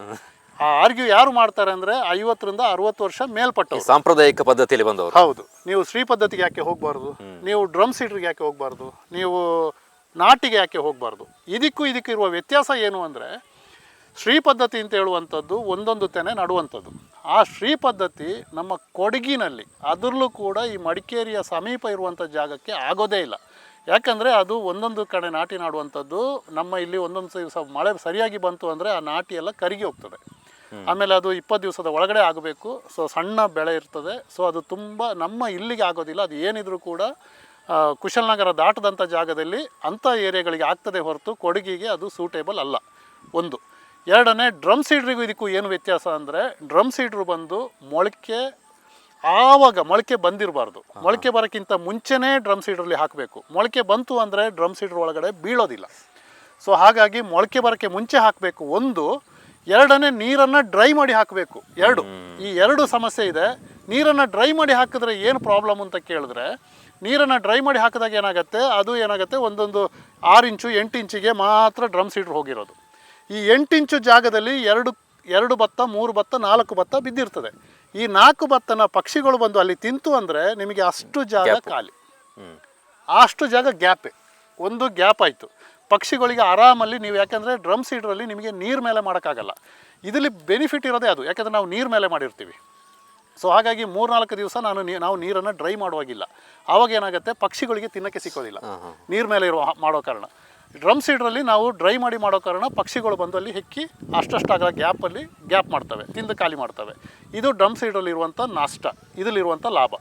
ಆ ಆರ್ಗ್ಯೂ ಯಾರು ಮಾಡ್ತಾರೆ ಅಂದರೆ 50ರಿಂದ 60 ವರ್ಷ ಮೇಲ್ಪಟ್ಟವರು, ಸಾಂಪ್ರದಾಯಿಕ ಪದ್ಧತಿಯಲ್ಲಿ ಬಂದವರು. ಹೌದು, ನೀವು ಶ್ರೀ ಪದ್ಧತಿಗೆ ಯಾಕೆ ಹೋಗಬಾರ್ದು, ನೀವು ಡ್ರಮ್ ಸೀಡ್ರಿಗೆ ಯಾಕೆ ಹೋಗಬಾರ್ದು, ನೀವು ನಾಟಿಗೆ ಯಾಕೆ ಹೋಗಬಾರ್ದು. ಇದಕ್ಕೂ ಇರುವ ವ್ಯತ್ಯಾಸ ಏನು ಅಂದರೆ, ಶ್ರೀ ಪದ್ಧತಿ ಅಂತ ಹೇಳುವಂಥದ್ದು ಒಂದೊಂದು ತೆನೆ ನಡುವಂಥದ್ದು. ಆ ಶ್ರೀ ಪದ್ಧತಿ ನಮ್ಮ ಕೊಡಗಿನಲ್ಲಿ ಅದರಲ್ಲೂ ಕೂಡ ಈ ಮಡಿಕೇರಿಯ ಸಮೀಪ ಇರುವಂಥ ಜಾಗಕ್ಕೆ ಆಗೋದೇ ಇಲ್ಲ. ಯಾಕಂದರೆ ಅದು ಒಂದೊಂದು ಕಡೆ ನಾಟಿ ನಾಡುವಂಥದ್ದು. ನಮ್ಮ ಇಲ್ಲಿ ಒಂದೊಂದು ದಿವಸ ಮಳೆ ಸರಿಯಾಗಿ ಬಂತು ಅಂದರೆ ಆ ನಾಟಿ ಎಲ್ಲ ಕರಗಿ ಹೋಗ್ತದೆ. ಆಮೇಲೆ ಅದು 20 ದಿವಸದ ಒಳಗಡೆ ಆಗಬೇಕು. ಸೊ ಸಣ್ಣ ಬೆಳೆ ಇರ್ತದೆ. ಸೊ ಅದು ತುಂಬ ನಮ್ಮ ಇಲ್ಲಿಗೆ ಆಗೋದಿಲ್ಲ. ಅದು ಏನಿದ್ರು ಕೂಡ ಕುಶಲನಗರ ದಾಟದಂಥ ಜಾಗದಲ್ಲಿ ಅಂಥ ಏರಿಯಾಗಳಿಗೆ ಆಗ್ತದೆ ಹೊರತು ಕೊಡಗಿಗೆ ಅದು ಸೂಟೇಬಲ್ ಅಲ್ಲ. ಒಂದು. ಎರಡನೇ, ಡ್ರಮ್ ಸೀಡ್ರಿಗೂ ಇದಕ್ಕೂ ಏನು ವ್ಯತ್ಯಾಸ ಅಂದರೆ, ಡ್ರಮ್ ಸೀಡ್ರು ಬಂದು ಮೊಳಕೆ ಬಂದಿರಬಾರ್ದು. ಮೊಳಕೆ ಬರೋಕ್ಕಿಂತ ಮುಂಚೆನೇ ಡ್ರಮ್ ಸೀಡ್ರಲ್ಲಿ ಹಾಕಬೇಕು. ಮೊಳಕೆ ಬಂತು ಅಂದರೆ ಡ್ರಮ್ ಸೀಡ್ರ್ ಒಳಗಡೆ ಬೀಳೋದಿಲ್ಲ. ಸೊ ಹಾಗಾಗಿ ಮೊಳಕೆ ಬರೋಕ್ಕೆ ಮುಂಚೆ ಹಾಕಬೇಕು. ಒಂದು. ಎರಡನೇ, ನೀರನ್ನು ಡ್ರೈ ಮಾಡಿ ಹಾಕಬೇಕು. ಈ ಎರಡು ಸಮಸ್ಯೆ ಇದೆ. ನೀರನ್ನು ಡ್ರೈ ಮಾಡಿ ಹಾಕಿದ್ರೆ ಏನು ಪ್ರಾಬ್ಲಮ್ ಅಂತ ಕೇಳಿದ್ರೆ, ನೀರನ್ನು ಡ್ರೈ ಮಾಡಿ ಹಾಕಿದಾಗ ಏನಾಗುತ್ತೆ ಒಂದೊಂದು 6 ಇಂಚು 8 ಇಂಚಿಗೆ ಮಾತ್ರ ಡ್ರಮ್ ಸೀಡ್ರ್ ಹೋಗಿರೋದು. ಈ 8 ಇಂಚು ಜಾಗದಲ್ಲಿ 2 2 ಭತ್ತ 3 ಭತ್ತ 4 ಭತ್ತ ಬಿದ್ದಿರ್ತದೆ. ಈ 4 ಭತ್ತನ ಪಕ್ಷಿಗಳು ಬಂದು ಅಲ್ಲಿ ತಿಂತು ಅಂದರೆ ನಿಮಗೆ ಅಷ್ಟು ಜಾಗ ಖಾಲಿ, ಅಷ್ಟು ಜಾಗ ಗ್ಯಾಪೇ, ಒಂದು ಗ್ಯಾಪ್ ಆಯಿತು. ಪಕ್ಷಿಗಳಿಗೆ ಆರಾಮಲ್ಲಿ ನೀವು, ಯಾಕೆಂದರೆ ಡ್ರಮ್ ಸೀಡ್ರಲ್ಲಿ ನಿಮಗೆ ನೀರು ಮೇಲೆ ಮಾಡೋಕ್ಕಾಗಲ್ಲ. ಇದರಲ್ಲಿ ಬೆನಿಫಿಟ್ ಇರೋದೇ ಅದು, ಯಾಕೆಂದರೆ ನಾವು ನೀರು ಮೇಲೆ ಮಾಡಿರ್ತೀವಿ. ಸೊ ಹಾಗಾಗಿ 3-4 ದಿವಸ ನಾವು ನೀರನ್ನು ಡ್ರೈ ಮಾಡುವಾಗಿಲ್ಲ. ಆವಾಗ ಏನಾಗುತ್ತೆ, ಪಕ್ಷಿಗಳಿಗೆ ತಿನ್ನೋಕ್ಕೆ ಸಿಕ್ಕೋದಿಲ್ಲ ನೀರು ಮೇಲೆ ಮಾಡೋ ಕಾರಣ. ಡ್ರಮ್ ಸೀಡ್ರಲ್ಲಿ ನಾವು ಡ್ರೈ ಮಾಡಿ ಮಾಡೋ ಕಾರಣ ಪಕ್ಷಿಗಳು ಬಂದು ಅಲ್ಲಿ ಹೆಕ್ಕಿ ಅಷ್ಟಷ್ಟಾಗೋ ಗ್ಯಾಪಲ್ಲಿ ಗ್ಯಾಪ್ ಮಾಡ್ತವೆ, ತಿಂದು ಖಾಲಿ ಮಾಡ್ತವೆ. ಇದು ಡ್ರಮ್ ಸೀಡ್ರಲ್ಲಿರುವಂಥ ನಷ್ಟ, ಇದರಲ್ಲಿರುವಂಥ ಲಾಭ.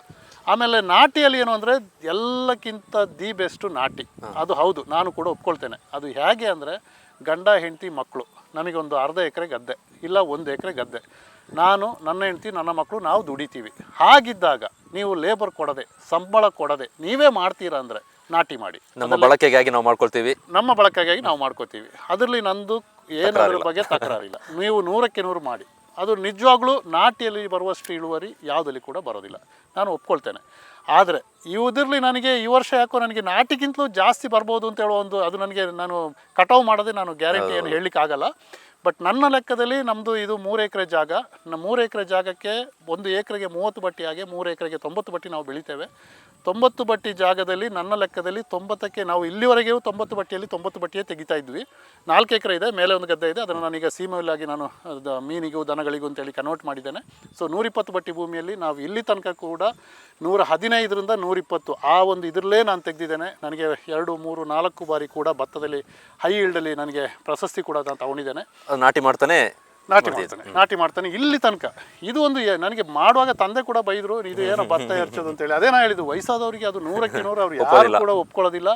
ಆಮೇಲೆ ನಾಟಿಯಲ್ಲಿ ಏನು ಅಂದರೆ ಎಲ್ಲಕ್ಕಿಂತ ದಿ ಬೆಸ್ಟು ನಾಟಿ. ಅದು ಹೌದು, ನಾನು ಕೂಡ ಒಪ್ಕೊಳ್ತೇನೆ. ಅದು ಹೇಗೆ ಅಂದರೆ, ಗಂಡ ಹೆಂಡತಿ ಮಕ್ಕಳು, ನಮಗೊಂದು ಅರ್ಧ ಎಕರೆ ಗದ್ದೆ ಇಲ್ಲ 1 ಎಕರೆ ಗದ್ದೆ, ನಾನು ನನ್ನ ಹೆಂಡತಿ ನನ್ನ ಮಕ್ಕಳು ನಾವು ದುಡಿತೀವಿ. ಹಾಗಿದ್ದಾಗ ನೀವು ಲೇಬರ್ ಕೊಡದೆ, ಸಂಬಳ ಕೊಡದೆ ನೀವೇ ಮಾಡ್ತೀರಾ ಅಂದರೆ ನಾಟಿ ಮಾಡಿ. ನಮ್ಮ ಬಳಕೆಗಾಗಿ ನಾವು ಮಾಡ್ಕೊಳ್ತೀವಿ, ನಮ್ಮ ಬಳಕೆಗಾಗಿ ನಾವು ಮಾಡ್ಕೋತೀವಿ. ಅದರಲ್ಲಿ ನಂದು ಏನಾದ್ರ ಬಗ್ಗೆ ತಕರಾರಿಲ್ಲ. ನೀವು 100ಕ್ಕೆ 100 ಮಾಡಿ. ಅದು ನಿಜವಾಗ್ಲೂ ನಾಟಿಯಲ್ಲಿ ಬರುವಷ್ಟು ಇಳುವರಿ ಯಾವುದಲ್ಲಿ ಕೂಡ ಬರೋದಿಲ್ಲ, ನಾನು ಒಪ್ಕೊಳ್ತೇನೆ. ಆದರೆ ಇದರಲ್ಲಿ ನನಗೆ ಈ ವರ್ಷ ಯಾಕೋ ನನಗೆ ನಾಟಿಗಿಂತಲೂ ಜಾಸ್ತಿ ಬರ್ಬೋದು ಅಂತ ಹೇಳೋ ಒಂದು, ಅದು ನನಗೆ, ನಾನು ಕಟಾವು ಮಾಡೋದೇ ನಾನು ಗ್ಯಾರಂಟಿ ಏನು ಹೇಳಲಿಕ್ಕಾಗಲ್ಲ. ಬಟ್ ನನ್ನ ಲೆಕ್ಕದಲ್ಲಿ ನಮ್ಮದು ಇದು 3 ಎಕರೆ ಜಾಗ. 3 ಎಕರೆ ಜಾಗಕ್ಕೆ 1 ಎಕರೆಗೆ 30 ಬಟ್ಟಿ, ಹಾಗೆ 3 ಎಕರೆಗೆ 90 ಬಟ್ಟಿ ನಾವು ಬೆಳಿತೇವೆ. 90 ಬಟ್ಟಿ ಜಾಗದಲ್ಲಿ ನನ್ನ ಲೆಕ್ಕದಲ್ಲಿ 90ಕ್ಕೆ ನಾವು ಇಲ್ಲಿವರೆಗೂ 90 ಬಟ್ಟಿಯಲ್ಲಿ 90 ಬಟ್ಟಿಯೇ ತೆಗಿತಾ ಇದ್ವಿ. 4 ಎಕರೆ ಇದೆ, ಮೇಲೆ ಒಂದು ಗದ್ದೆ ಇದೆ, ಅದನ್ನು ನಾನೀಗ ಸೀಮೆಲ್ಲಾಗಿ ನಾನು ಮೀನಿಗೂ ದನಗಳಿಗೂ ಅಂತೇಳಿ ಕನ್ವರ್ಟ್ ಮಾಡಿದ್ದೇನೆ. ಸೊ 120 ಬಟ್ಟಿ ಭೂಮಿಯಲ್ಲಿ ನಾವು ಇಲ್ಲಿ ತನಕ ಕೂಡ 115ರಿಂದ 120 ಆ ಒಂದು ಇದರಲ್ಲೇ ನಾನು ತೆಗೆದಿದ್ದೇನೆ. ನನಗೆ 2, 3, 4 ಬಾರಿ ಕೂಡ ಭತ್ತದಲ್ಲಿ ಹೈ ಈಲ್ಡಲ್ಲಿ ನನಗೆ ಪ್ರಶಸ್ತಿ ಕೂಡ ನಾನು ತಗೊಂಡಿದ್ದೇನೆ. ನಾಟಿ ಮಾಡ್ತಾನೆ ಇಲ್ಲಿ ತನಕ. ಇದು ಒಂದು ನನಗೆ ಮಾಡುವಾಗ ತಂದೆ ಕೂಡ ಬೈದರು, ಇದು ಏನೋ ಭತ್ತ ಎರ್ಚೋದು ಅಂತೇಳಿ. ಅದೇ ನಾ ಹೇಳಿದ್ದು, ವಯಸ್ಸಾದವರಿಗೆ ಅದು 100ಕ್ಕೆ 100 ಅವ್ರು ಯಾರು ಕೂಡ ಒಪ್ಕೊಳ್ಳೋದಿಲ್ಲ,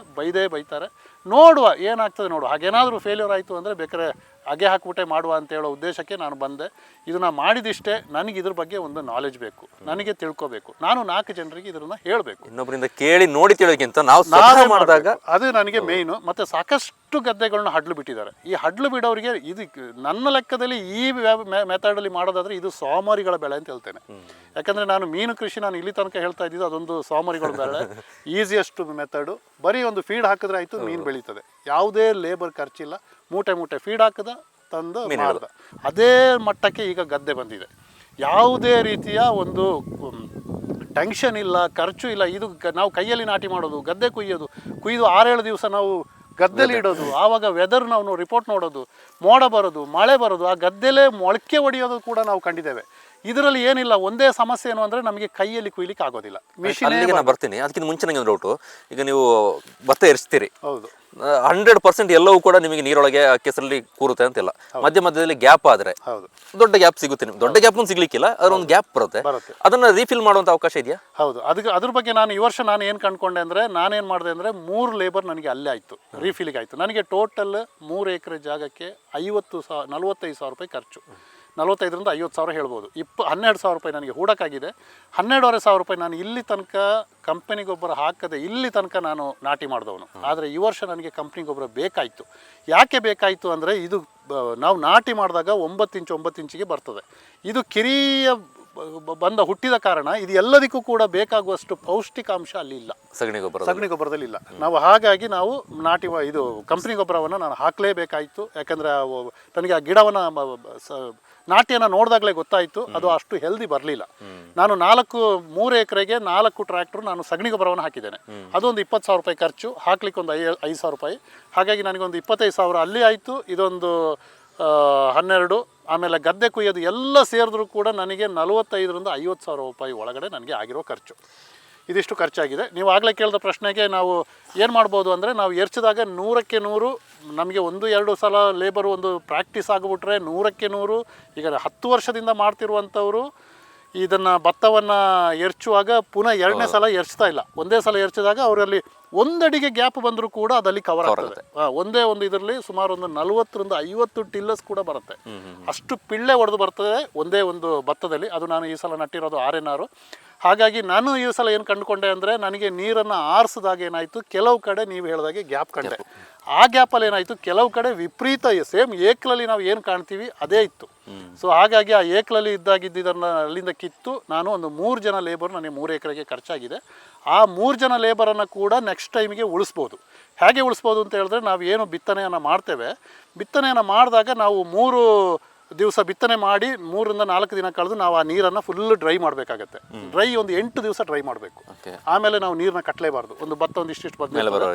ಬೈತಾರೆ. ನೋಡುವ ಏನಾಗ್ತದೆ ನೋಡುವ. ಹಾಗೇನಾದರೂ ಫೇಲ್ಯೂರ್ ಆಯಿತು ಅಂದರೆ ಬೇಕಾದ್ರೆ ಅಗೆ ಹಾಕ್ಬಿಟ್ಟೆ ಮಾಡುವ ಅಂತ ಹೇಳೋ ಉದ್ದೇಶಕ್ಕೆ ನಾನು ಬಂದೆ. ಇದನ್ನು ಮಾಡಿದಿಷ್ಟೇ, ನನಗೆ ಇದ್ರ ಬಗ್ಗೆ ಒಂದು ನಾಲೆಜ್ ಬೇಕು, ನನಗೆ ತಿಳ್ಕೋಬೇಕು, ನಾನು 4 ಜನರಿಗೆ ಇದನ್ನು ಹೇಳಬೇಕು. ಇನ್ನೊಬ್ಬರಿಂದ ಕೇಳಿ ನೋಡಿ ತಿಳೋಕ್ಕಿಂತ ನಾವು ಮಾಡಿದಾಗ ಅದು ನನಗೆ ಮೇಯ್ನು. ಮತ್ತು ಸಾಕಷ್ಟು ಗದ್ದೆಗಳನ್ನ ಹಡ್ಲು ಬಿಟ್ಟಿದ್ದಾರೆ. ಈ ಹಡ್ಲು ಬಿಡೋರಿಗೆ ಇದು ನನ್ನ ಲೆಕ್ಕದಲ್ಲಿ ಈ ಮೆಥಡಲ್ಲಿ ಮಾಡೋದಾದರೆ ಇದು ಸೋಮಾರಿಗಳ ಬೆಳೆ ಅಂತ ಹೇಳ್ತೇನೆ. ಯಾಕಂದರೆ ನಾನು ಮೀನು ಕೃಷಿ ನಾನು ಇಲ್ಲಿ ತನಕ ಹೇಳ್ತಾ ಇದ್ದಿದ್ದು ಅದೊಂದು ಸೋಮಾರಿಗಳ ಬೆಳೆ. ಈಸಿಯೆಸ್ಟ್ ಮೆಥಡು, ಬರೀ ಒಂದು ಫೀಡ್ ಹಾಕಿದ್ರೆ ಆಯಿತು, ಮೀನು ಬೆಳೀತದೆ. ಯಾವುದೇ ಲೇಬರ್ ಖರ್ಚಿಲ್ಲ, ಮೂಟೆ ಫೀಡ್ ಹಾಕದ ತಂದು ಮಾಡ್ದ. ಅದೇ ಮಟ್ಟಕ್ಕೆ ಈಗ ಗದ್ದೆ ಬಂದಿದೆ. ಯಾವುದೇ ರೀತಿಯ ಒಂದು ಟೆನ್ಷನ್ ಇಲ್ಲ, ಖರ್ಚು ಇಲ್ಲ. ಇದು ನಾವು ಕೈಯಲ್ಲಿ ನಾಟಿ ಮಾಡೋದು, ಗದ್ದೆ ಕುಯ್ಯೋದು, ಕುಯ್ದು 6-7 ದಿವಸ ನಾವು ಗದ್ದೆಲಿ ಇಡೋದು, ಆವಾಗ ವೆದರ್ ನಾವು ರಿಪೋರ್ಟ್ ನೋಡೋದು, ಮೋಡ ಬರೋದು, ಮಳೆ ಬರೋದು, ಆ ಗದ್ದೆಲೇ ಮೊಳಕೆ ಹೊಡೆಯೋದು ಕೂಡ ನಾವು ಕಂಡಿದ್ದೇವೆ. ಇದರಲ್ಲಿ ಏನಿಲ್ಲ, ಒಂದೇ ಸಮಸ್ಯೆ ಏನು ಅಂದರೆ ನಮಗೆ ಕೈಯಲ್ಲಿ ಕುಯ್ಲಿಕ್ಕೆ ಆಗೋದಿಲ್ಲ. ಮಿಷಿನ್ ಬರ್ತೀನಿ. ಅದಕ್ಕಿಂತ ಮುಂಚೆ ನಂಗೆ ಡೌಟು, ಈಗ ನೀವು ಭತ್ತ ಎರಿಸ್ತೀರಿ, ಹೌದು 100% ಎಲ್ಲವೂ ಕೂಡ ನಿಮಗೆ ನೀರೊಳಗೆ ಕೆಸರಲ್ಲಿ ಕೂರುತ್ತೆ ಅಂತಿಲ್ಲ. ಮಧ್ಯದಲ್ಲಿ ಗ್ಯಾಪ್ ಆದರೆ ಹೌದು ದೊಡ್ಡ ಗ್ಯಾಪ್ ಸಿಗುತ್ತೆ ನಿಮ್ಗೆ. ದೊಡ್ಡ ಗ್ಯಾಪ್ ಸಿಗ್ಲಿಕ್ಕಿಲ್ಲ, ಅದೊಂದು ಗ್ಯಾಪ್ ಬರುತ್ತೆ. ಅದನ್ನ ರೀಫಿಲ್ ಮಾಡುವಂತ ಅವಕಾಶ ಇದೆಯಾ? ಹೌದು. ಅದ್ರ ಬಗ್ಗೆ ನಾನು ಈ ವರ್ಷ ನಾನು ಏನು ಕಂಡ್ಕೊಂಡೆ ಅಂದರೆ, ನಾನೇನು ಮಾಡಿದೆ ಅಂದರೆ 3 ಲೇಬರ್ ನನಗೆ ಅಲ್ಲೇ ಆಯಿತು, ರೀಫಿಲ್ಗೆ ಆಯಿತು. ನನಗೆ ಟೋಟಲ್ 3 ಎಕರೆ ಜಾಗಕ್ಕೆ 45,000 ರೂಪಾಯಿ ಖರ್ಚು. 45ರಿಂದ 50,000 ಹೇಳ್ಬೋದು. 12,000 ರೂಪಾಯಿ ನನಗೆ ಹೂಡಕ್ಕಾಗಿದೆ. 12,500 ರೂಪಾಯಿ ನಾನು ಇಲ್ಲಿ ತನಕ ಕಂಪನಿ ಗೊಬ್ಬರ ಹಾಕದೆ ಇಲ್ಲಿ ತನಕ ನಾನು ನಾಟಿ ಮಾಡಿದವನು. ಆದರೆ ಈ ವರ್ಷ ನನಗೆ ಕಂಪ್ನಿ ಗೊಬ್ಬರ ಬೇಕಾಯಿತು. ಯಾಕೆ ಬೇಕಾಯಿತು ಅಂದರೆ, ಇದು ನಾವು ನಾಟಿ ಮಾಡಿದಾಗ 9 ಇಂಚಿಗೆ ಬರ್ತದೆ. ಇದು ಕಿರಿಯ ಹುಟ್ಟಿದ ಕಾರಣ ಇದು ಎಲ್ಲದಕ್ಕೂ ಕೂಡ ಬೇಕಾಗುವಷ್ಟು ಪೌಷ್ಟಿಕಾಂಶ ಅಲ್ಲಿ ಇಲ್ಲ, ಸಗಣಿ ಗೊಬ್ಬರದಲ್ಲಿ ಇಲ್ಲ. ನಾವು ಹಾಗಾಗಿ ನಾವು ಇದು ಕಂಪ್ನಿ ಗೊಬ್ಬರವನ್ನು ನಾನು ಹಾಕಲೇಬೇಕಾಯಿತು. ಯಾಕಂದರೆ ನನಗೆ ಆ ಗಿಡವನ್ನು ನಾಟಿಯನ್ನು ನೋಡಿದಾಗಲೇ ಗೊತ್ತಾಯಿತು ಅದು ಅಷ್ಟು ಹೆಲ್ದಿ ಬರಲಿಲ್ಲ. ನಾನು 3 ಎಕರೆಗೆ 4 ಟ್ರ್ಯಾಕ್ಟರ್ ನಾನು ಸಗಣಿ ಗೊಬ್ಬರವನ್ನು ಹಾಕಿದ್ದೇನೆ. ಅದೊಂದು 20,000 ರೂಪಾಯಿ ಖರ್ಚು, ಹಾಕ್ಲಿಕ್ಕೆ ಒಂದು 5,000 ರೂಪಾಯಿ. ಹಾಗಾಗಿ ನನಗೊಂದು 25,000 ಅಲ್ಲಿ ಆಯಿತು. ಇದೊಂದು 12, ಆಮೇಲೆ ಗದ್ದೆ ಕುಯ್ಯೋದು ಎಲ್ಲ ಸೇರಿದ್ರೂ ಕೂಡ ನನಗೆ 45ರಿಂದ 50,000 ರೂಪಾಯಿ ಒಳಗಡೆ ನನಗೆ ಆಗಿರೋ ಖರ್ಚು. ಇದಿಷ್ಟು ಖರ್ಚಾಗಿದೆ. ನೀವು ಆಗಲೇ ಕೇಳಿದ ಪ್ರಶ್ನೆಗೆ ನಾವು ಏನು ಮಾಡ್ಬೋದು ಅಂದರೆ, ನಾವು ಎರ್ಚಿದಾಗ 100ಕ್ಕೆ 100 ನಮಗೆ 1-2 ಸಲ ಲೇಬರು ಒಂದು ಪ್ರಾಕ್ಟೀಸ್ ಆಗಿಬಿಟ್ರೆ 100ಕ್ಕೆ 100. ಈಗ 10 ವರ್ಷದಿಂದ ಮಾಡ್ತಿರುವಂಥವರು ಇದನ್ನು ಭತ್ತವನ್ನು ಎರ್ಚುವಾಗ ಪುನಃ 2ನೇ ಸಲ ಎರ್ಚ್ತಾ ಇಲ್ಲ. ಒಂದೇ ಸಲ ಎರ್ಚಿದಾಗ ಅವರಲ್ಲಿ 1 ಅಡಿಗೆ ಗ್ಯಾಪ್ ಬಂದರೂ ಕೂಡ ಅದಲ್ಲಿ ಕವರ್ ಆಗ್ತದೆ. ಒಂದೇ ಒಂದು ಇದರಲ್ಲಿ ಸುಮಾರು ಒಂದು 40ರಿಂದ 50 ಟಿಲ್ಲಸ್ ಕೂಡ ಬರುತ್ತೆ. ಅಷ್ಟು ಪಿಳ್ಳೆ ಹೊಡೆದು ಬರ್ತದೆ ಒಂದೇ ಒಂದು ಭತ್ತದಲ್ಲಿ. ಅದು ನಾನು ಈ ಸಲ ನಟ್ಟಿರೋದು RNR. ಹಾಗಾಗಿ ನಾನು ಈ ಸಲ ಏನು ಕಂಡುಕೊಂಡೆ ಅಂದರೆ, ನನಗೆ ನೀರನ್ನು ಆರಿಸಿದಾಗ ಏನಾಯಿತು, ಕೆಲವು ಕಡೆ ನೀವು ಹೇಳಿದಾಗೆ ಗ್ಯಾಪ್ ಕಂಡೆ. ಆ ಗ್ಯಾಪಲ್ಲಿ ಏನಾಯಿತು, ಕೆಲವು ಕಡೆ ವಿಪರೀತ ಸೇಮ್ ಏಕ್ಲಲ್ಲಿ ನಾವು ಏನು ಕಾಣ್ತೀವಿ ಅದೇ ಇತ್ತು. ಸೊ ಹಾಗಾಗಿ ಆ ಏಕ್ಲಲ್ಲಿ ಇದ್ದಾಗಿದ್ದನ್ನು ಅಲ್ಲಿಂದ ಕಿತ್ತು ನಾನು ಒಂದು 3 ಜನ ಲೇಬರ್ ನನಗೆ 3 ಎಕರೆಗೆ ಖರ್ಚಾಗಿದೆ. ಆ 3 ಜನ ಲೇಬರನ್ನು ಕೂಡ ನೆಕ್ಸ್ಟ್ ಟೈಮಿಗೆ ಉಳಿಸ್ಬೋದು. ಹೇಗೆ ಉಳಿಸ್ಬೋದು ಅಂತ ಹೇಳಿದ್ರೆ, ನಾವು ಏನು ಬಿತ್ತನೆಯನ್ನು ಮಾಡ್ತೇವೆ, ಬಿತ್ತನೆಯನ್ನು ಮಾಡಿದಾಗ ನಾವು 3 ದಿವಸ ಬಿತ್ತನೆ ಮಾಡಿ 3 ರಿಂದ 4 ದಿನ ಕಳೆದು ನಾವು ಆ ನೀರನ್ನು ಫುಲ್ ಡ್ರೈ ಮಾಡಬೇಕಾಗತ್ತೆ. ಡ್ರೈ ಒಂದು 8 ದಿವಸ ಡ್ರೈ ಮಾಡಬೇಕು. ಆಮೇಲೆ ನಾವು ನೀರನ್ನ ಕಟ್ಟಲೇಬಾರ್ದು. ಒಂದು ಭತ್ತ ಒಂದು ಇಷ್ಟಿಷ್ಟು ಬಂದು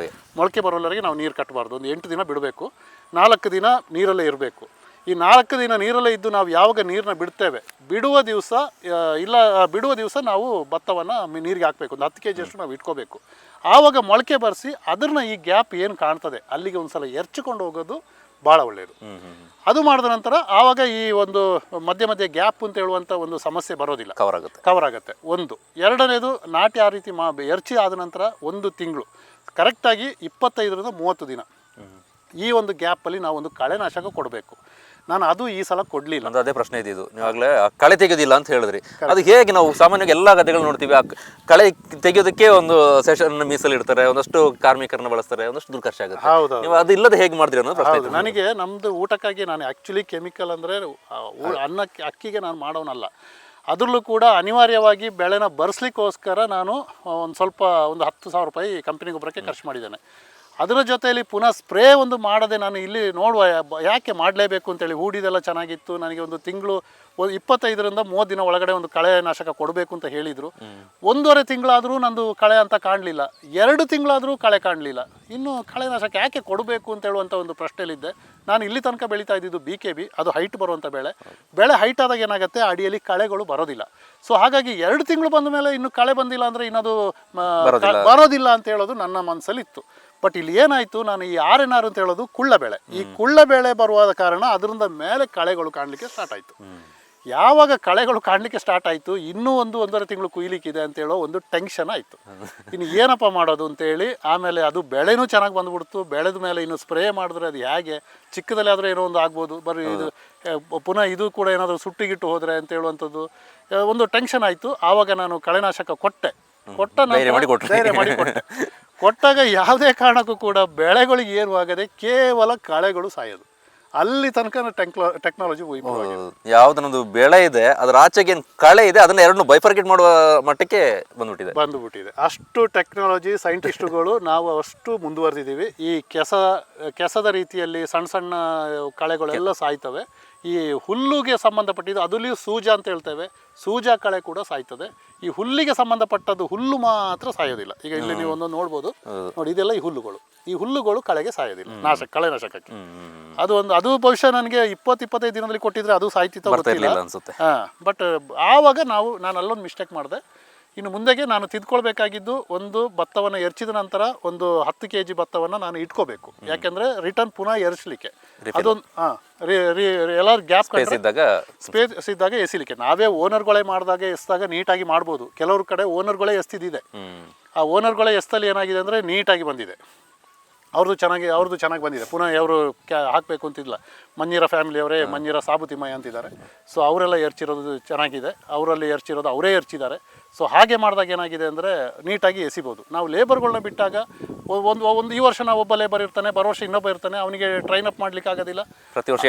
ಮೊಳಕೆ ಬರೋವರೆಗೆ ನಾವು ನೀರು ಕಟ್ಟಬಾರ್ದು. ಒಂದು 8 ದಿನ ಬಿಡಬೇಕು. 4 ದಿನ ನೀರಲ್ಲೇ ಇರಬೇಕು. ಈ 4 ದಿನ ನೀರಲ್ಲೇ ಇದ್ದು ನಾವು ಯಾವಾಗ ನೀರನ್ನ ಬಿಡ್ತೇವೆ, ಬಿಡುವ ದಿವಸ ನಾವು ಭತ್ತವನ್ನು ನೀರಿಗೆ ಹಾಕಬೇಕು. ಒಂದು 10 kg ಅಷ್ಟು ನಾವು ಇಟ್ಕೋಬೇಕು. ಆವಾಗ ಮೊಳಕೆ ಬರೆಸಿ ಅದನ್ನ ಈ ಗ್ಯಾಪ್ ಏನು ಕಾಣ್ತದೆ ಅಲ್ಲಿಗೆ ಒಂದ್ಸಲ ಎರ್ಚಿಕೊಂಡು ಹೋಗೋದು ಭಾಳ ಒಳ್ಳೆಯದು. ಅದು ಮಾಡಿದ ನಂತರ ಆವಾಗ ಈ ಒಂದು ಮಧ್ಯೆ ಗ್ಯಾಪ್ ಅಂತ ಹೇಳುವಂಥ ಒಂದು ಸಮಸ್ಯೆ ಬರೋದಿಲ್ಲ, ಕವರ್ ಆಗುತ್ತೆ. ಒಂದು ಎರಡನೇದು, ನಾಟಿ ಆ ರೀತಿ ಎರ್ಚಿ ಆದ ನಂತರ 1 ತಿಂಗಳು ಕರೆಕ್ಟಾಗಿ 25 ರಿಂದ 30 ದಿನ ಈ ಒಂದು ಗ್ಯಾಪಲ್ಲಿ ನಾವು ಒಂದು ಕಳೆನಾಶಕ ಕೊಡಬೇಕು. ನಾನು ಅದು ಈ ಸಲ ಕೊಡಲಿಲ್ಲ. ಅಂದ್ರೆ ಅದೇ ಪ್ರಶ್ನೆ ಇದ್ದಿದ್ದು. ನೀವಾಗಲೇ ಕಳೆ ತೆಗೆಯೋದಿಲ್ಲ ಅಂತ ಹೇಳಿದ್ರಿ. ಅದು ಹೇಗೆ? ನಾವು ಸಾಮಾನ್ಯವಾಗಿ ಎಲ್ಲ ಗದ್ದೆಗಳು ನೋಡ್ತೀವಿ, ಆ ಕಳೆ ತೆಗೆಯೋದಕ್ಕೆ ಒಂದು ಸೆಷನ್ ಮೀಸಲಿಡ್ತಾರೆ, ಒಂದಷ್ಟು ಕಾರ್ಮಿಕರನ್ನ ಬಳಸ್ತಾರೆ, ಒಂದಷ್ಟು ದುಡ್ಡು ಖರ್ಚಾಗುತ್ತೆ. ಹೌದು. ನೀವು ಅದು ಇಲ್ಲದೆ ಹೇಗೆ ಮಾಡಿದ್ರಿ ಅನ್ನೋದು ಪ್ರಶ್ನೆ. ನನಗೆ ನಮ್ಮದು ಊಟಕ್ಕಾಗಿ ನಾನು ಆ್ಯಕ್ಚುಲಿ ಕೆಮಿಕಲ್ ಅಂದರೆ ಅಕ್ಕಿಗೆ ನಾನು ಮಾಡೋನಲ್ಲ. ಅದರಲ್ಲೂ ಕೂಡ ಅನಿವಾರ್ಯವಾಗಿ ಬೆಳೆನ ಬರೆಸ್ಲಿಕ್ಕೋಸ್ಕರ ನಾನು ಒಂದು 10,000 ರೂಪಾಯಿ ಕಂಪನಿ ಗೊಬ್ಬರಕ್ಕೆ ಖರ್ಚು ಮಾಡಿದ್ದೇನೆ. ಅದರ ಜೊತೆಯಲ್ಲಿ ಪುನಃ ಸ್ಪ್ರೇ ಒಂದು ಮಾಡದೆ ನಾನು ಇಲ್ಲಿ ನೋಡುವ ಯಾಕೆ ಮಾಡಲೇಬೇಕು ಅಂತೇಳಿ, ಹೂಡಿದೆಲ್ಲ ಚೆನ್ನಾಗಿತ್ತು. ನನಗೆ ಒಂದು ತಿಂಗಳು 25 ರಿಂದ 30 ದಿನ ಒಳಗಡೆ ಒಂದು ಕಳೆನಾಶಕ ಕೊಡಬೇಕು ಅಂತ ಹೇಳಿದರು. 1.5 ತಿಂಗಳಾದರೂ ನಂದು ಕಳೆ ಅಂತ ಕಾಣಲಿಲ್ಲ. 2 ತಿಂಗಳಾದರೂ ಕಳೆ ಕಾಣಲಿಲ್ಲ. ಇನ್ನು ಕಳೆನಾಶಕ ಯಾಕೆ ಕೊಡಬೇಕು ಅಂತ ಹೇಳುವಂಥ ಒಂದು ಪ್ರಶ್ನೆಯಲ್ಲಿದ್ದೆ. ನಾನು ಇಲ್ಲಿ ತನಕ ಬೆಳೀತಾ ಇದ್ದಿದ್ದು BKB, ಅದು ಹೈಟ್ ಬರುವಂಥ ಬೆಳೆ ಹೈಟ್ ಆದಾಗ ಏನಾಗುತ್ತೆ, ಅಡಿಯಲ್ಲಿ ಕಳೆಗಳು ಬರೋದಿಲ್ಲ. ಸೊ ಹಾಗಾಗಿ 2 ತಿಂಗಳು ಬಂದ ಮೇಲೆ ಇನ್ನು ಕಳೆ ಬಂದಿಲ್ಲ ಅಂದರೆ ಇನ್ನದು ಬರೋದಿಲ್ಲ ಅಂತ ಹೇಳೋದು ನನ್ನ ಮನಸ್ಸಲ್ಲಿತ್ತು. ಬಟ್ ಇಲ್ಲಿ ಏನಾಯಿತು, ನಾನು ಈ RNR ಅಂತ ಹೇಳೋದು ಕುಳ್ಳ ಬೆಳೆ. ಈ ಕುಳ್ಳ ಬೆಳೆ ಬರುವ ಕಾರಣ ಅದರಿಂದ ಮೇಲೆ ಕಳೆಗಳು ಕಾಣಲಿಕ್ಕೆ ಸ್ಟಾರ್ಟ್ ಆಯಿತು. ಯಾವಾಗ ಕಳೆಗಳು ಕಾಣಲಿಕ್ಕೆ ಸ್ಟಾರ್ಟ್ ಆಯಿತು, ಇನ್ನೂ 1.5 ತಿಂಗಳು ಕುಯ್ಲಿಕ್ಕಿದೆ ಅಂತ ಹೇಳೋ ಒಂದು ಟೆನ್ಷನ್ ಆಯಿತು. ಇನ್ನು ಏನಪ್ಪ ಮಾಡೋದು ಅಂತೇಳಿ ಆಮೇಲೆ ಅದು ಬೆಳೆನೂ ಚೆನ್ನಾಗಿ ಬಂದುಬಿಡ್ತು. ಬೆಳೆದ ಮೇಲೆ ಇನ್ನು ಸ್ಪ್ರೇ ಮಾಡಿದ್ರೆ ಅದು ಹೇಗೆ, ಚಿಕ್ಕದಲ್ಲಿ ಆದರೆ ಏನೋ ಒಂದು ಆಗ್ಬೋದು, ಬರೀ ಇದು ಪುನಃ ಇದು ಕೂಡ ಏನಾದರೂ ಸುಟ್ಟಿಗಿಟ್ಟು ಹೋದರೆ ಅಂತ ಹೇಳುವಂಥದ್ದು ಒಂದು ಟೆನ್ಷನ್ ಆಯಿತು. ಆವಾಗ ನಾನು ಕಳೆನಾಶಕ ಕೊಟ್ಟ ಕೊಟ್ಟಾಗ ಯಾವುದೇ ಕಾರಣಕ್ಕೂ ಕೂಡ ಬೆಳೆಗಳಿಗೆ ಏನು ಆಗದೆ ಕೇವಲ ಕಳೆಗಳು ಸಾಯೋದು. ಅಲ್ಲಿ ತನಕ ಟೆಕ್ನಾಲಜಿ ಯಾವ್ದನ್ನೊಂದು ಬೆಳೆ ಇದೆ ಅದರ ಆಚೆಗೆ ಕಳೆ ಇದೆ, ಅದನ್ನ ಎರಡನ್ನೂ ಬೈಫರ್ಕೇಟ್ ಮಾಡುವ ಮಟ್ಟಕ್ಕೆ ಬಂದ್ಬಿಟ್ಟಿದೆ. ಅಷ್ಟು ಟೆಕ್ನಾಲಜಿ ಸೈಂಟಿಸ್ಟುಗಳು ನಾವು ಅಷ್ಟು ಮುಂದುವರೆದಿದ್ದೀವಿ. ಈ ಕೆಸದ ರೀತಿಯಲ್ಲಿ ಸಣ್ಣ ಸಣ್ಣ ಕಳೆಗಳೆಲ್ಲ ಸಾಯ್ತವೆ. ಈ ಹುಲ್ಲುಗೆ ಸಂಬಂಧಪಟ್ಟಿದ್ದು ಅದರಲ್ಲಿಯೂ ಸೂಜ ಅಂತ ಹೇಳ್ತೇವೆ, ಸೂಜ ಕಳೆ ಕೂಡ ಸಾಯ್ತದೆ. ಈ ಹುಲ್ಲಿಗೆ ಸಂಬಂಧಪಟ್ಟದ್ದು ಹುಲ್ಲು ಮಾತ್ರ ಸಾಯೋದಿಲ್ಲ. ಈಗ ಇಲ್ಲಿ ನೀವು ಒಂದೊಂದು ನೋಡ್ಬೋದು ನೋಡಿ, ಇದೆಲ್ಲ ಈ ಹುಲ್ಲುಗಳು ಕಳೆಗೆ ಸಾಯೋದಿಲ್ಲ, ಕಳೆನಾಶಕಕ್ಕೆ. ಅದು ಬಹುಶಃ ನನಗೆ 20-25 ದಿನದಲ್ಲಿ ಕೊಟ್ಟಿದ್ರೆ ಅದು ಸಾಯ್ತಿತ್ತು ಅನ್ಸುತ್ತೆ. ಬಟ್ ಆವಾಗ ನಾನು ಅಲ್ಲೊಂದು ಮಿಸ್ಟೇಕ್ ಮಾಡಿದೆ. ಇನ್ನು ಮುಂದೆಗೆ ನಾನು ತಿದ್ಕೊಳ್ಬೇಕಾಗಿದ್ದು, ಒಂದು ಭತ್ತವನ್ನು ಎರ್ಚಿದ ನಂತರ ಒಂದು 10 kg ಭತ್ತವನ್ನು ನಾನು ಇಟ್ಕೋಬೇಕು. ಯಾಕೆಂದ್ರೆ ರಿಟರ್ನ್ ಪುನಃ ಎರ್ಸ್ಲಿಕ್ಕೆ ಅದೊಂದು ಎಲ್ಲರೂ ಗ್ಯಾಪ್ ಸ್ಪೇಸ್ ಇದ್ದಾಗ ಎಸಿಲಿಕ್ಕೆ. ನಾವೇ ಓನರ್ಗಳೇ ಮಾಡಿದಾಗ ಎಸ್ದಾಗ ನೀಟಾಗಿ ಮಾಡ್ಬೋದು. ಕೆಲವ್ರ ಕಡೆ ಓನರ್ಗಳೇ ಎಸ್ತಿದ್ದಿದೆ. ಆ ಓನರ್ಗಳೇ ಎಸ್ತಲ್ಲಿ ಏನಾಗಿದೆ ಅಂದರೆ ನೀಟಾಗಿ ಬಂದಿದೆ, ಅವ್ರದ್ದು ಚೆನ್ನಾಗಿ ಬಂದಿದೆ. ಪುನಃ ಅವರು ಹಾಕಬೇಕು ಅಂತಿಲ್ಲ. ಮಂಜೀರ ಫ್ಯಾಮಿಲಿಯವರೇ, ಮಂಜೀರ ಸಾಬುತಿಮಯ್ಯ ಅಂತಿದ್ದಾರೆ. ಸೊ ಅವರೆಲ್ಲ ಎರ್ಚಿರೋದು ಚೆನ್ನಾಗಿದೆ, ಅವರಲ್ಲಿ ಎರ್ಚಿರೋದು ಅವರೇ ಎರ್ಚಿದ್ದಾರೆ. ಸೊ ಹಾಗೆ ಮಾಡಿದಾಗ ಏನಾಗಿದೆ ಅಂದರೆ ನೀಟಾಗಿ ಎಸಿಬೋದು. ನಾವು ಲೇಬರ್ಗಳನ್ನ ಬಿಟ್ಟಾಗ ಒಂದು ಈ ವರ್ಷ ನಾವು ಒಬ್ಬ ಲೇಬರ್ ಇರ್ತಾನೆ, ಬರೋ ವರ್ಷ ಇನ್ನೊಬ್ಬ ಇರ್ತಾನೆ, ಅವನಿಗೆ ಟ್ರೈನ್ ಅಪ್ ಮಾಡ್ಲಿಕ್ಕೆ ಆಗೋದಿಲ್ಲ, ಪ್ರತಿ ವರ್ಷ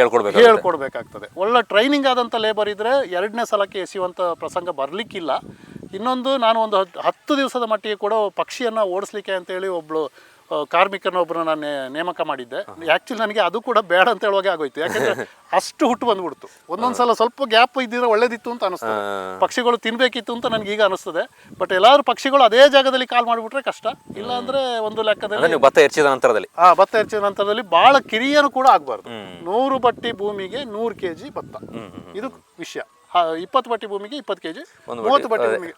ಹೇಳ್ಕೊಡ್ಬೇಕಾಗ್ತದೆ. ಒಳ್ಳೆ ಟ್ರೈನಿಂಗ್ ಆದಂಥ ಲೇಬರ್ ಇದ್ದರೆ 2ನೇ ಸಲಕ್ಕೆ ಎಸೆಯುವಂಥ ಪ್ರಸಂಗ ಬರಲಿಕ್ಕಿಲ್ಲ. ಇನ್ನೊಂದು, ನಾನು ಒಂದು 10 ದಿವಸದ ಮಟ್ಟಿಗೆ ಕೂಡ ಪಕ್ಷಿಯನ್ನು ಓಡಿಸ್ಲಿಕ್ಕೆ ಅಂತೇಳಿ ಒಬ್ಬಳು ಕಾರ್ಮಿಕರನ್ನೊಬ್ಬರನ್ನ ನಾನು ನೇಮಕ ಮಾಡಿದ್ದೆ. ಆ್ಯಕ್ಚುಲಿ ನನಗೆ ಅದು ಕೂಡ ಬೇಡ ಅಂತ ಹೇಳುವಾಗೆ ಆಗೋಯ್ತು. ಯಾಕಂದರೆ ಅಷ್ಟು ಹುಟ್ಟು ಬಂದ್ಬಿಡ್ತು. ಒಂದೊಂದ್ಸಲ ಸ್ವಲ್ಪ ಗ್ಯಾಪ್ ಇದ್ದಿದ್ರೆ ಒಳ್ಳೇದಿತ್ತು ಅಂತ ಅನಿಸ್ತದೆ. ಪಕ್ಷಿಗಳು ತಿನ್ನಬೇಕಿತ್ತು ಅಂತ ನನಗೆ ಈಗ ಅನಿಸ್ತದೆ. ಬಟ್ ಎಲ್ಲಾದ್ರೂ ಪಕ್ಷಿಗಳು ಅದೇ ಜಾಗದಲ್ಲಿ ಕಾಲ್ ಮಾಡಿಬಿಟ್ರೆ ಕಷ್ಟ. ಇಲ್ಲ ಅಂದರೆ ಒಂದು ಲೆಕ್ಕದಲ್ಲಿ ಭತ್ತ ಎರ್ಚಿದ ನಂತರದಲ್ಲಿ ಭಾಳ ಕಿರಿಯನು ಕೂಡ ಆಗಬಾರ್ದು. 100 ಬಟ್ಟಿ ಭೂಮಿಗೆ 100 kg ಭತ್ತ, ಇದು ವಿಷಯ. 20 ಬಟ್ಟಿ ಭೂಮಿಗೆ 20 kg, 30 ಬಟ್ಟಿ ಭೂಮಿಗೆ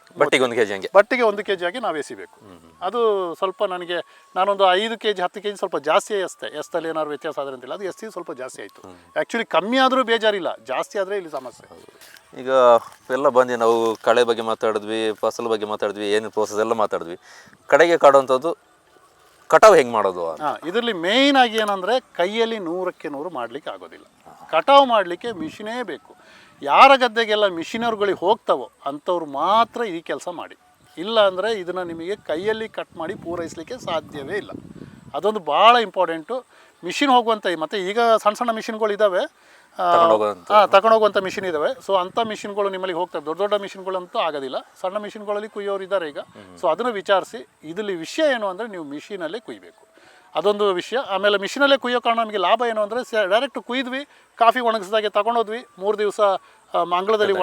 ಬಟ್ಟಿಗೆ 1 kg ಆಗಿ ನಾವು ಎಸಿಬೇಕು. ಅದು ಸ್ವಲ್ಪ ನನಗೆ, ನಾನೊಂದು 5 kg 10 kg ಸ್ವಲ್ಪ ಜಾಸ್ತಿ ಎಸ್ತಲ್ಲಿ ಏನಾದ್ರು ವ್ಯತ್ಯಾಸ ಆದರೆ ಅಂತಿಲ್ಲ, ಅದು ಎಸ್ಸಿ ಸ್ವಲ್ಪ ಜಾಸ್ತಿ ಆಯಿತು. ಆ್ಯಕ್ಚುಲಿ ಕಮ್ಮಿ ಆದರೂ ಬೇಜಾರಿಲ್ಲ, ಜಾಸ್ತಿ ಆದರೆ ಇಲ್ಲಿ ಸಮಸ್ಯೆ. ಈಗ ಎಲ್ಲ ಬಂದು ನಾವು ಕಳೆ ಬಗ್ಗೆ ಮಾತಾಡಿದ್ವಿ, ಫಸಲು ಬಗ್ಗೆ ಮಾತಾಡಿದ್ವಿ, ಏನು ಪ್ರೋಸೆಸ್ ಎಲ್ಲ ಮಾತಾಡಿದ್ವಿ. ಕಡೆಗೆ ಕಾಡುವಂಥದ್ದು ಕಟಾವು ಹೆಂಗೆ ಮಾಡೋದು? ಇದರಲ್ಲಿ ಮೇಯ್ನ್ ಆಗಿ ಏನಂದರೆ ಕೈಯಲ್ಲಿ 100ಕ್ಕೆ 100 ಮಾಡಲಿಕ್ಕೆ ಆಗೋದಿಲ್ಲ. ಕಟಾವು ಮಾಡಲಿಕ್ಕೆ ಮಿಷಿನೇ ಬೇಕು. ಯಾರ ಗದ್ದೆಗೆಲ್ಲ ಮಿಷಿನರ್ಗಳಿಗೆ ಹೋಗ್ತಾವೋ ಅಂಥವ್ರು ಮಾತ್ರ ಈ ಕೆಲಸ ಮಾಡಿ. ಇಲ್ಲ ಅಂದರೆ ಇದನ್ನು ನಿಮಗೆ ಕೈಯಲ್ಲಿ ಕಟ್ ಮಾಡಿ ಪೂರೈಸಲಿಕ್ಕೆ ಸಾಧ್ಯವೇ ಇಲ್ಲ. ಅದೊಂದು ಭಾಳ ಇಂಪಾರ್ಟೆಂಟು. ಮಿಷಿನ್ ಹೋಗುವಂಥ, ಮತ್ತು ಈಗ ಸಣ್ಣ ಸಣ್ಣ ಮಿಷಿನ್ಗಳು ಇದ್ದಾವೆ, ತಗೊಂಡೋಗುವಂಥ ಮಿಷಿನ್ ಇದ್ದಾವೆ. ಸೊ ಅಂಥ ಮಿಷಿನ್ಗಳು ನಿಮ್ಮಲ್ಲಿ ಹೋಗ್ತವೆ. ದೊಡ್ಡ ದೊಡ್ಡ ಮಿಷಿನ್ಗಳಂತೂ ಆಗೋದಿಲ್ಲ, ಸಣ್ಣ ಮಿಷಿನ್ಗಳಲ್ಲಿ ಕುಯ್ಯೋರು ಇದ್ದಾರೆ ಈಗ. ಸೊ ಅದನ್ನು ವಿಚಾರಿಸಿ. ಇದರಲ್ಲಿ ವಿಷಯ ಏನು ಅಂದರೆ ನೀವು ಮಿಷಿನಲ್ಲಿ ಕುಯ್ಬೇಕು. ಅದೊಂದು ವಿಷಯ. ಆಮೇಲೆ ಮಿಷಿನಲ್ಲೇ ಕುಯ್ಯೋ ಕಾರಣ ನಮಗೆ ಲಾಭ ಏನು ಅಂದರೆ ಡೈರೆಕ್ಟ್ ಕುಯ್ದ್ವಿ, ಕಾಫಿ ಒಣಗಿಸಿದಾಗೆ ತಗೊಂಡೋದ್ವಿ, 3 ದಿವಸ ಮಂಗಳದಲ್ಲಿ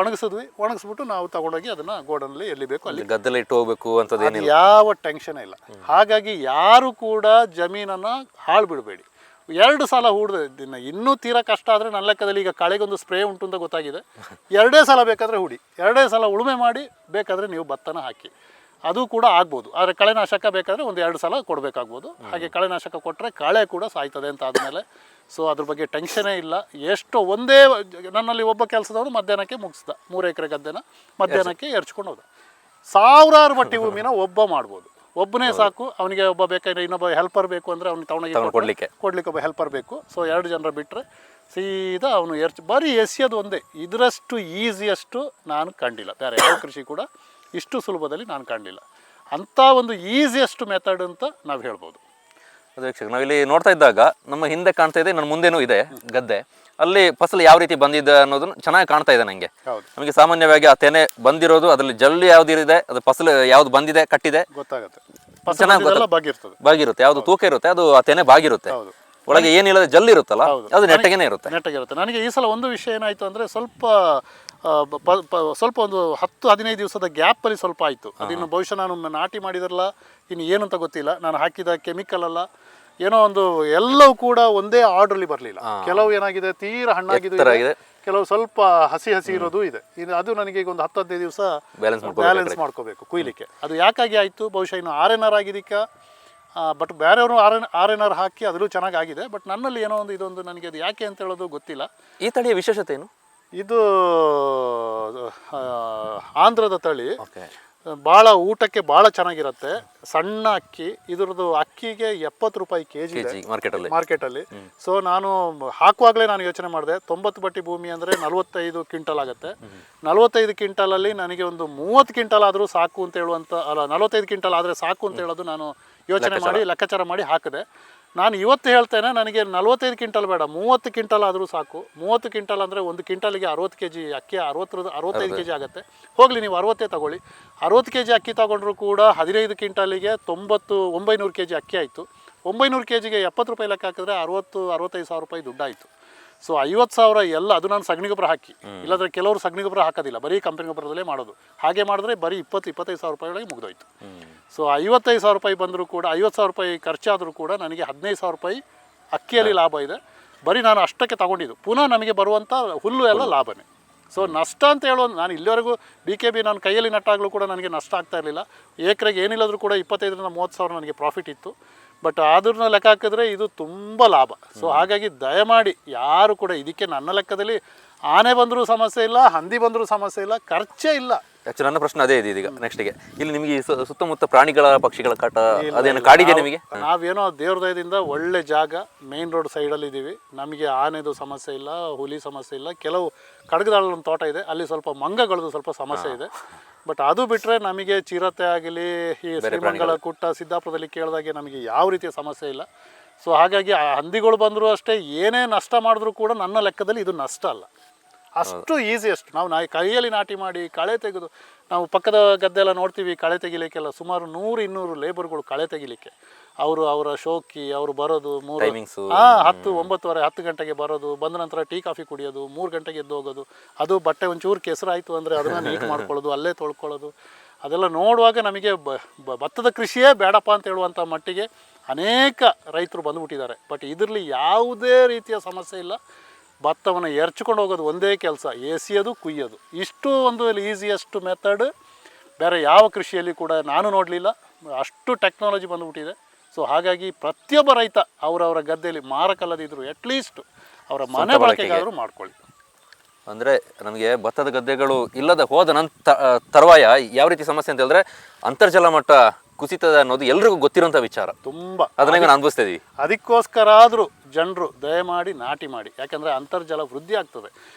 ಒಣಗಿಸ್ಬಿಟ್ಟು ನಾವು ತಗೊಂಡೋಗಿ ಅದನ್ನು ಗೋಡನಲ್ಲಿ ಎಲ್ಲಿ ಬೇಕು ಅಲ್ಲಿ ಗದ್ದೆಲ್ಲ ಇಟ್ಟು ಹೋಗ್ಬೇಕು ಅಂತದೇನಿಲ್ಲ, ಯಾವ ಟೆನ್ಷನ್ ಇಲ್ಲ. ಹಾಗಾಗಿ ಯಾರು ಕೂಡ ಜಮೀನನ್ನು ಹಾಳು ಬಿಡಬೇಡಿ. 2 ಸಲ ಹೂಡಿದೆ, ಇನ್ನೂ ತೀರಾ ಕಷ್ಟ ಆದರೆ ನನ್ನ ಲೆಕ್ಕದಲ್ಲಿ ಈಗ ಕಳೆಗೊಂದು ಸ್ಪ್ರೇ ಉಂಟು ಅಂತ ಗೊತ್ತಾಗಿದೆ. 2 ಸಲ ಬೇಕಾದರೆ ಹೂಡಿ, 2 ಸಲ ಉಳುಮೆ ಮಾಡಿ ಬೇಕಾದರೆ ನೀವು ಭತ್ತನ ಹಾಕಿ, ಅದು ಕೂಡ ಆಗ್ಬೋದು. ಆದರೆ ಕಳೆನಾಶಕ ಬೇಕಾದರೆ ಒಂದು 2 ಸಲ ಕೊಡಬೇಕಾಗ್ಬೋದು. ಹಾಗೆ ಕಳೆನಾಶಕ ಕೊಟ್ಟರೆ ಕಳೆ ಕೂಡ ಸಾಯ್ತದೆ ಅಂತ ಆದಮೇಲೆ, ಸೊ ಅದ್ರ ಬಗ್ಗೆ ಟೆನ್ಷನೇ ಇಲ್ಲ. ಎಷ್ಟು ಒಂದೇ ನನ್ನಲ್ಲಿ ಒಬ್ಬ ಕೆಲಸದವನು ಮಧ್ಯಾಹ್ನಕ್ಕೆ ಮುಗಿಸ್ದ 3 ಎಕರೆ ಗದ್ದೆನ ಮಧ್ಯಾಹ್ನಕ್ಕೆ ಎರ್ಚ್ಕೊಂಡು ಹೋದ. 1000 ಬಟ್ಟಿ ಭೂಮಿನ ಒಬ್ಬ ಮಾಡ್ಬೋದು, ಒಬ್ಬನೇ ಸಾಕು. ಅವನಿಗೆ ಒಬ್ಬ ಬೇಕಾದ್ರೆ ಇನ್ನೊಬ್ಬ ಹೆಲ್ಪರ್ ಬೇಕು ಅಂದರೆ ಅವ್ನಿಗೆ ಕೊಡ್ಲಿಕ್ಕೆ ಒಬ್ಬ ಹೆಲ್ಪರ್ ಬೇಕು. ಸೊ 2 ಜನರ ಬಿಟ್ಟರೆ ಸೀದಾ ಅವನು ಬರೀ ಎಸೆಯೋದು ಒಂದೇ. ಇದರಷ್ಟು ಈಸಿಯಷ್ಟು ನಾನು ಕಂಡಿಲ್ಲ, ಬೇರೆ ಯಾವ ಕೃಷಿ ಕೂಡ ಇಷ್ಟು ಸುಲಭದಲ್ಲಿ ನಾನು ಕಾಣಲಿಲ್ಲ. ಅಂಥ ಒಂದು ಈಸಿಯೆಸ್ಟ್ ಮೆಥಡ್ ಅಂತ ನಾವು ಹೇಳ್ಬೋದು. ಅದು ವೀಕ್ಷಕ, ನಾವಿಲ್ಲಿ ನೋಡ್ತಾ ಇದ್ದಾಗ ನಮ್ಮ ಹಿಂದೆ ಕಾಣ್ತಾ ಇದೆ, ನನ್ನ ಮುಂದೆನೂ ಇದೆ ಗದ್ದೆ. ಅಲ್ಲಿ ಫಸಲು ಯಾವ ರೀತಿ ಬಂದಿದೆ ಅನ್ನೋದನ್ನು ಚೆನ್ನಾಗಿ ಕಾಣ್ತಾ ಇದೆ ನನಗೆ. ನಮಗೆ ಸಾಮಾನ್ಯವಾಗಿ ಆ ತೆನೆ ಬಂದಿರೋದು, ಅದರಲ್ಲಿ ಜಲ್ಲು ಯಾವ್ದಿದೆ, ಅದು ಫಸಲು ಯಾವ್ದು ಬಂದಿದೆ ಕಟ್ಟಿದೆ ಗೊತ್ತಾಗುತ್ತೆ, ಚೆನ್ನಾಗಿ ಬಾಗಿರುತ್ತೆ, ಯಾವ್ದು ತೂಕ ಇರುತ್ತೆ ಅದು ಆ ತೆನೆ ಬಾಗಿರುತ್ತೆ. ಒಳಗೆ ಏನಿಲ್ಲ ಜಲ್ಲು ಇರುತ್ತಲ್ಲ, ಅದು ನೆಟ್ಟಗೇನೆ ಇರುತ್ತೆ. ನನಗೆ ಈ ಸಲ ಒಂದು ವಿಷಯ ಏನಾಯ್ತು ಅಂದರೆ ಸ್ವಲ್ಪ ಒಂದು 10-15 ದಿವಸದ ಗ್ಯಾಪಲ್ಲಿ ಸ್ವಲ್ಪ ಆಯಿತು. ಅದಿನ್ನು ಬಹುಶಃ ನಾನು ನಾಟಿ ಮಾಡಿದ್ರಲ್ಲ ಇನ್ನು ಏನು ಅಂತ ಗೊತ್ತಿಲ್ಲ, ನಾನು ಹಾಕಿದ ಕೆಮಿಕಲ್ ಅಲ್ಲ ಏನೋ ಒಂದು, ಎಲ್ಲವೂ ಕೂಡ ಒಂದೇ ಆರ್ಡ್ರಲ್ಲಿ ಬರಲಿಲ್ಲ. ಕೆಲವು ಏನಾಗಿದೆ ತೀರಾ ಹಣ್ಣಾಗಿದೆ, ಕೆಲವು ಸ್ವಲ್ಪ ಹಸಿ ಇರೋದು ಇದೆ. ಅದು ನನಗೆ ಈಗ ಒಂದು 10-15 ದಿವಸ ಬ್ಯಾಲೆನ್ಸ್ ಮಾಡ್ಕೋಬೇಕು ಕುಯ್ಲಿಕ್ಕೆ. ಅದು ಯಾಕಾಗಿ ಆಯಿತು, ಬಹುಶಃ ಇನ್ನು RNR ಆಗಿದ್ದಕ್ಕೆ. ಬಟ್ ಬೇರೆಯವರು RNR ಹಾಕಿ ಅದರಲ್ಲೂ ಚೆನ್ನಾಗಿ ಆಗಿದೆ. ಬಟ್ ನನ್ನಲ್ಲಿ ಏನೋ ಒಂದು ಇದೊಂದು ನನಗೆ ಅದು ಯಾಕೆ ಅಂತ ಹೇಳೋದು ಗೊತ್ತಿಲ್ಲ. ಈ ತಳಿಯ ವಿಶೇಷತೆ ಏನು? ಇದು ಆಂಧ್ರದ ತಳಿ, ಭಾಳ ಊಟಕ್ಕೆ ಭಾಳ ಚೆನ್ನಾಗಿರುತ್ತೆ. ಸಣ್ಣ ಅಕ್ಕಿ, ಇದ್ರದ್ದು ಅಕ್ಕಿಗೆ 70 ರೂಪಾಯಿ ಕೆಜಿ ಮಾರ್ಕೆಟಲ್ಲಿ. ಸೊ ನಾನು ಹಾಕುವಾಗಲೇ ನಾನು ಯೋಚನೆ ಮಾಡಿದೆ, 90 ಬಟ್ಟಿ ಭೂಮಿ ಅಂದರೆ 45 ಕ್ವಿಂಟಲ್ ಆಗುತ್ತೆ. 45 ಕ್ವಿಂಟಲಲ್ಲಿ ನನಗೆ ಒಂದು 30 ಕ್ವಿಂಟಲ್ ಆದರೂ ಸಾಕು ಅಂತ ಹೇಳುವಂಥ, ಅಲ್ಲ 45 ಕ್ವಿಂಟಲ್ ಆದರೆ ಸಾಕು ಅಂತ ಹೇಳೋದು ನಾನು ಯೋಚನೆ ಮಾಡಿ ಲೆಕ್ಕಾಚಾರ ಮಾಡಿ ಹಾಕಿದೆ. ನಾನು ಇವತ್ತು ಹೇಳ್ತೇನೆ, ನನಗೆ 45 ಕ್ವಿಂಟಲ್ ಬೇಡ, 30 ಕ್ವಿಂಟಲ್ ಆದರೂ ಸಾಕು. 30 ಕ್ವಿಂಟಲ್ ಅಂದರೆ 1 ಕ್ವಿಂಟಲಿಗೆ 60 kg ಅಕ್ಕಿ, 65 kg ಆಗುತ್ತೆ. ಹೋಗಲಿ ನೀವು 60 ತಗೊಳ್ಳಿ, 60 kg ಅಕ್ಕಿ ತೊಗೊಂಡ್ರು ಕೂಡ 15 ಕ್ವಿಂಟಲಿಗೆ 900 kg ಅಕ್ಕಿ ಆಯಿತು. 900 kgಗೆ 70 ರೂಪಾಯಿ ಲೆಕ್ಕ ಹಾಕಿದ್ರೆ 60-65 ಸಾವಿರ ರೂಪಾಯಿ ದುಡ್ಡಾಯಿತು. ಸೊ 50,000 ಎಲ್ಲ, ಅದು ನಾನು ಸಗಣಿ ಗೊಬ್ಬರ ಹಾಕಿ, ಇಲ್ಲಾಂದರೆ ಕೆಲವರು ಸಗಣಿ ಗೊಬ್ಬರ ಹಾಕೋದಿಲ್ಲ, ಬರೀ ಕಂಪನಿ ಗೊಬ್ಬರದಲ್ಲೇ ಮಾಡೋದು. ಹಾಗೆ ಮಾಡಿದ್ರೆ ಬರೀ 20-25 ಸಾವಿರ ರೂಪಾಯಿ ಒಳಗೆ ಮುಗಿದೋಯ್ತು. ಸೊ 55 ಸಾವಿರ ರೂಪಾಯಿ ಬಂದರೂ ಕೂಡ, 50 ಸಾವಿರ ರೂಪಾಯಿ ಖರ್ಚಾದರೂ ಕೂಡ ನನಗೆ 15 ಸಾವಿರ ರೂಪಾಯಿ ಅಕ್ಕಿಯಲ್ಲಿ ಲಾಭ ಇದೆ. ಬರೀ ನಾನು ಅಷ್ಟಕ್ಕೆ ತಗೊಂಡಿದ್ದು. ಪುನಃ ನಮಗೆ ಬರುವಂಥ ಹುಲ್ಲು ಎಲ್ಲ ಲಾಭನೇ. ಸೊ ನಷ್ಟ ಅಂತ ಹೇಳೋದು, ನಾನು ಇಲ್ಲಿವರೆಗೂ BKB ನಾನು ಕೈಯಲ್ಲಿ ನಟ್ಟಾಗಲೂ ಕೂಡ ನನಗೆ ನಷ್ಟ ಆಗ್ತಾ ಇರಲಿಲ್ಲ. ಎಕರೆಗೆ ಏನಿಲ್ಲದರೂ ಕೂಡ 25-30 ಸಾವಿರ ನನಗೆ ಪ್ರಾಫಿಟ್ ಇತ್ತು. ಬಟ್ ಆದ್ರೂ ಲೆಕ್ಕ ಹಾಕಿದ್ರೆ ಇದು ತುಂಬ ಲಾಭ. ಸೊ ಹಾಗಾಗಿ ದಯಮಾಡಿ ಯಾರು ಕೂಡ ಇದಕ್ಕೆ, ನನ್ನ ಲೆಕ್ಕದಲ್ಲಿ ಆನೆ ಬಂದರೂ ಸಮಸ್ಯೆ ಇಲ್ಲ, ಹಂದಿ ಬಂದರೂ ಸಮಸ್ಯೆ ಇಲ್ಲ, ಖರ್ಚೇ ಇಲ್ಲ. ಆ್ಯಕ್ಚುಲಿ ನನ್ನ ಪ್ರಶ್ನೆ ಅದೇ ಇದೆ ಈಗ ನೆಕ್ಸ್ಟ್ಗೆ. ಇಲ್ಲಿ ನಿಮಗೆ ಸುತ್ತಮುತ್ತ ಪ್ರಾಣಿಗಳ ಪಕ್ಷಿಗಳ ಕಾಟ ಅದೇನು ಕಾಡಿದೆ ನಿಮಗೆ? ನಾವೇನೋ ದೇವ್ರ ದಯದಿಂದ ಒಳ್ಳೆ ಜಾಗ, ಮೇನ್ ರೋಡ್ ಸೈಡಲ್ಲಿ ಇದ್ದೀವಿ. ನಮಗೆ ಆನೆದು ಸಮಸ್ಯೆ ಇಲ್ಲ, ಹುಲಿ ಸಮಸ್ಯೆ ಇಲ್ಲ. ಕೆಲವು ಕಡಗದಾಳ ಒಂದು ತೋಟ ಇದೆ, ಅಲ್ಲಿ ಸ್ವಲ್ಪ ಮಂಗಗಳದ್ದು ಸ್ವಲ್ಪ ಸಮಸ್ಯೆ ಇದೆ. ಬಟ್ ಅದು ಬಿಟ್ಟರೆ ನಮಗೆ ಚಿರತೆ ಆಗಲಿ, ಈ ಶ್ರೀಮಂಗಲ ಕುಟ್ಟ ಸಿದ್ದಾಪುರದಲ್ಲಿ ಕೇಳಿದಾಗೆ ನಮಗೆ ಯಾವ ರೀತಿಯ ಸಮಸ್ಯೆ ಇಲ್ಲ. ಸೊ ಹಾಗಾಗಿ ಆ ಹಂದಿಗಳು ಬಂದರೂ ಅಷ್ಟೇ, ಏನೇ ನಷ್ಟ ಮಾಡಿದ್ರೂ ಕೂಡ ನನ್ನ ಲೆಕ್ಕದಲ್ಲಿ ಇದು ನಷ್ಟ ಅಲ್ಲ. ಅಷ್ಟು ಈಸಿಯೆಸ್ಟ್. ನಾವು ಕೈಯಲ್ಲಿ ನಾಟಿ ಮಾಡಿ ಕಳೆ ತೆಗೆದು, ನಾವು ಪಕ್ಕದ ಗದ್ದೆ ಎಲ್ಲ ನೋಡ್ತೀವಿ, ಕಳೆ ತೆಗಿಲಿಕ್ಕೆಲ್ಲ ಸುಮಾರು 100-200 ಲೇಬರ್ಗಳು ಕಳೆ ತೆಗಿಲಿಕ್ಕೆ. ಅವರ ಶೋಕಿ, ಅವರು ಬರೋದು 10 ಗಂಟೆಗೆ ಬರೋದು, ಬಂದ ನಂತರ ಟೀ ಕಾಫಿ ಕುಡಿಯೋದು, 3 ಗಂಟೆಗೆ ಎದ್ದು ಹೋಗೋದು. ಅದು ಬಟ್ಟೆ ಒಂಚೂರು ಕೆಸರಾಯಿತು ಅಂದರೆ ಅದನ್ನು ನೀಟ್ ಮಾಡ್ಕೊಳ್ಳೋದು, ಅಲ್ಲೇ ತೊಳ್ಕೊಳ್ಳೋದು. ಅದೆಲ್ಲ ನೋಡುವಾಗ ನಮಗೆ ಭತ್ತದ ಕೃಷಿಯೇ ಬೇಡಪ್ಪ ಅಂತ ಹೇಳುವಂಥ ಮಟ್ಟಿಗೆ ಅನೇಕ ರೈತರು ಬಂದುಬಿಟ್ಟಿದ್ದಾರೆ. ಬಟ್ ಇದರಲ್ಲಿ ಯಾವುದೇ ರೀತಿಯ ಸಮಸ್ಯೆ ಇಲ್ಲ. ಭತ್ತವನ್ನು ಎರ್ಚ್ಕೊಂಡು ಹೋಗೋದು ಒಂದೇ ಕೆಲಸ, ಎಸೆಯೋದು, ಕುಯ್ಯೋದು. ಇಷ್ಟು ಒಂದು ಈಸಿಯೆಸ್ಟ್ ಮೆಥಡ್ ಬೇರೆ ಯಾವ ಕೃಷಿಯಲ್ಲಿ ಕೂಡ ನಾನು ನೋಡಲಿಲ್ಲ. ಅಷ್ಟು ಟೆಕ್ನಾಲಜಿ ಬಂದುಬಿಟ್ಟಿದೆ. ಸೊ ಹಾಗಾಗಿ ಪ್ರತಿಯೊಬ್ಬ ರೈತ ಅವರವರ ಗದ್ದೆಯಲ್ಲಿ ಮಾರಕಲ್ಲದಿದ್ರು ಅಟ್ಲೀಸ್ಟ್ ಅವರ ಮನೆ ಬಳಕೆಗಾದರೂ ಮಾಡ್ಕೊಳ್ಳಿ. ಅಂದರೆ ನಮಗೆ ಭತ್ತದ ಗದ್ದೆಗಳು ಇಲ್ಲದ ಹೋದ ತರುವಾಯ ಯಾವ ರೀತಿ ಸಮಸ್ಯೆ ಅಂತ ಹೇಳಿದ್ರೆ, ಅಂತರ್ಜಲ ಮಟ್ಟ ಕುಸಿತದ ಅನ್ನೋದು ಎಲ್ರಿಗೂ ಗೊತ್ತಿರೋಂಥ ವಿಚಾರ. ತುಂಬ ಅದನ್ನ ನಾವು ಅನುಭವಿಸ್ತಾ ಇದೀವಿ. ಅದಕ್ಕೋಸ್ಕರ ಆದರೂ ಜನರು ದಯಮಾಡಿ ನಾಟಿ ಮಾಡಿ. ಯಾಕಂದರೆ ಅಂತರ್ಜಲ ವೃದ್ಧಿ ಆಗ್ತದೆ.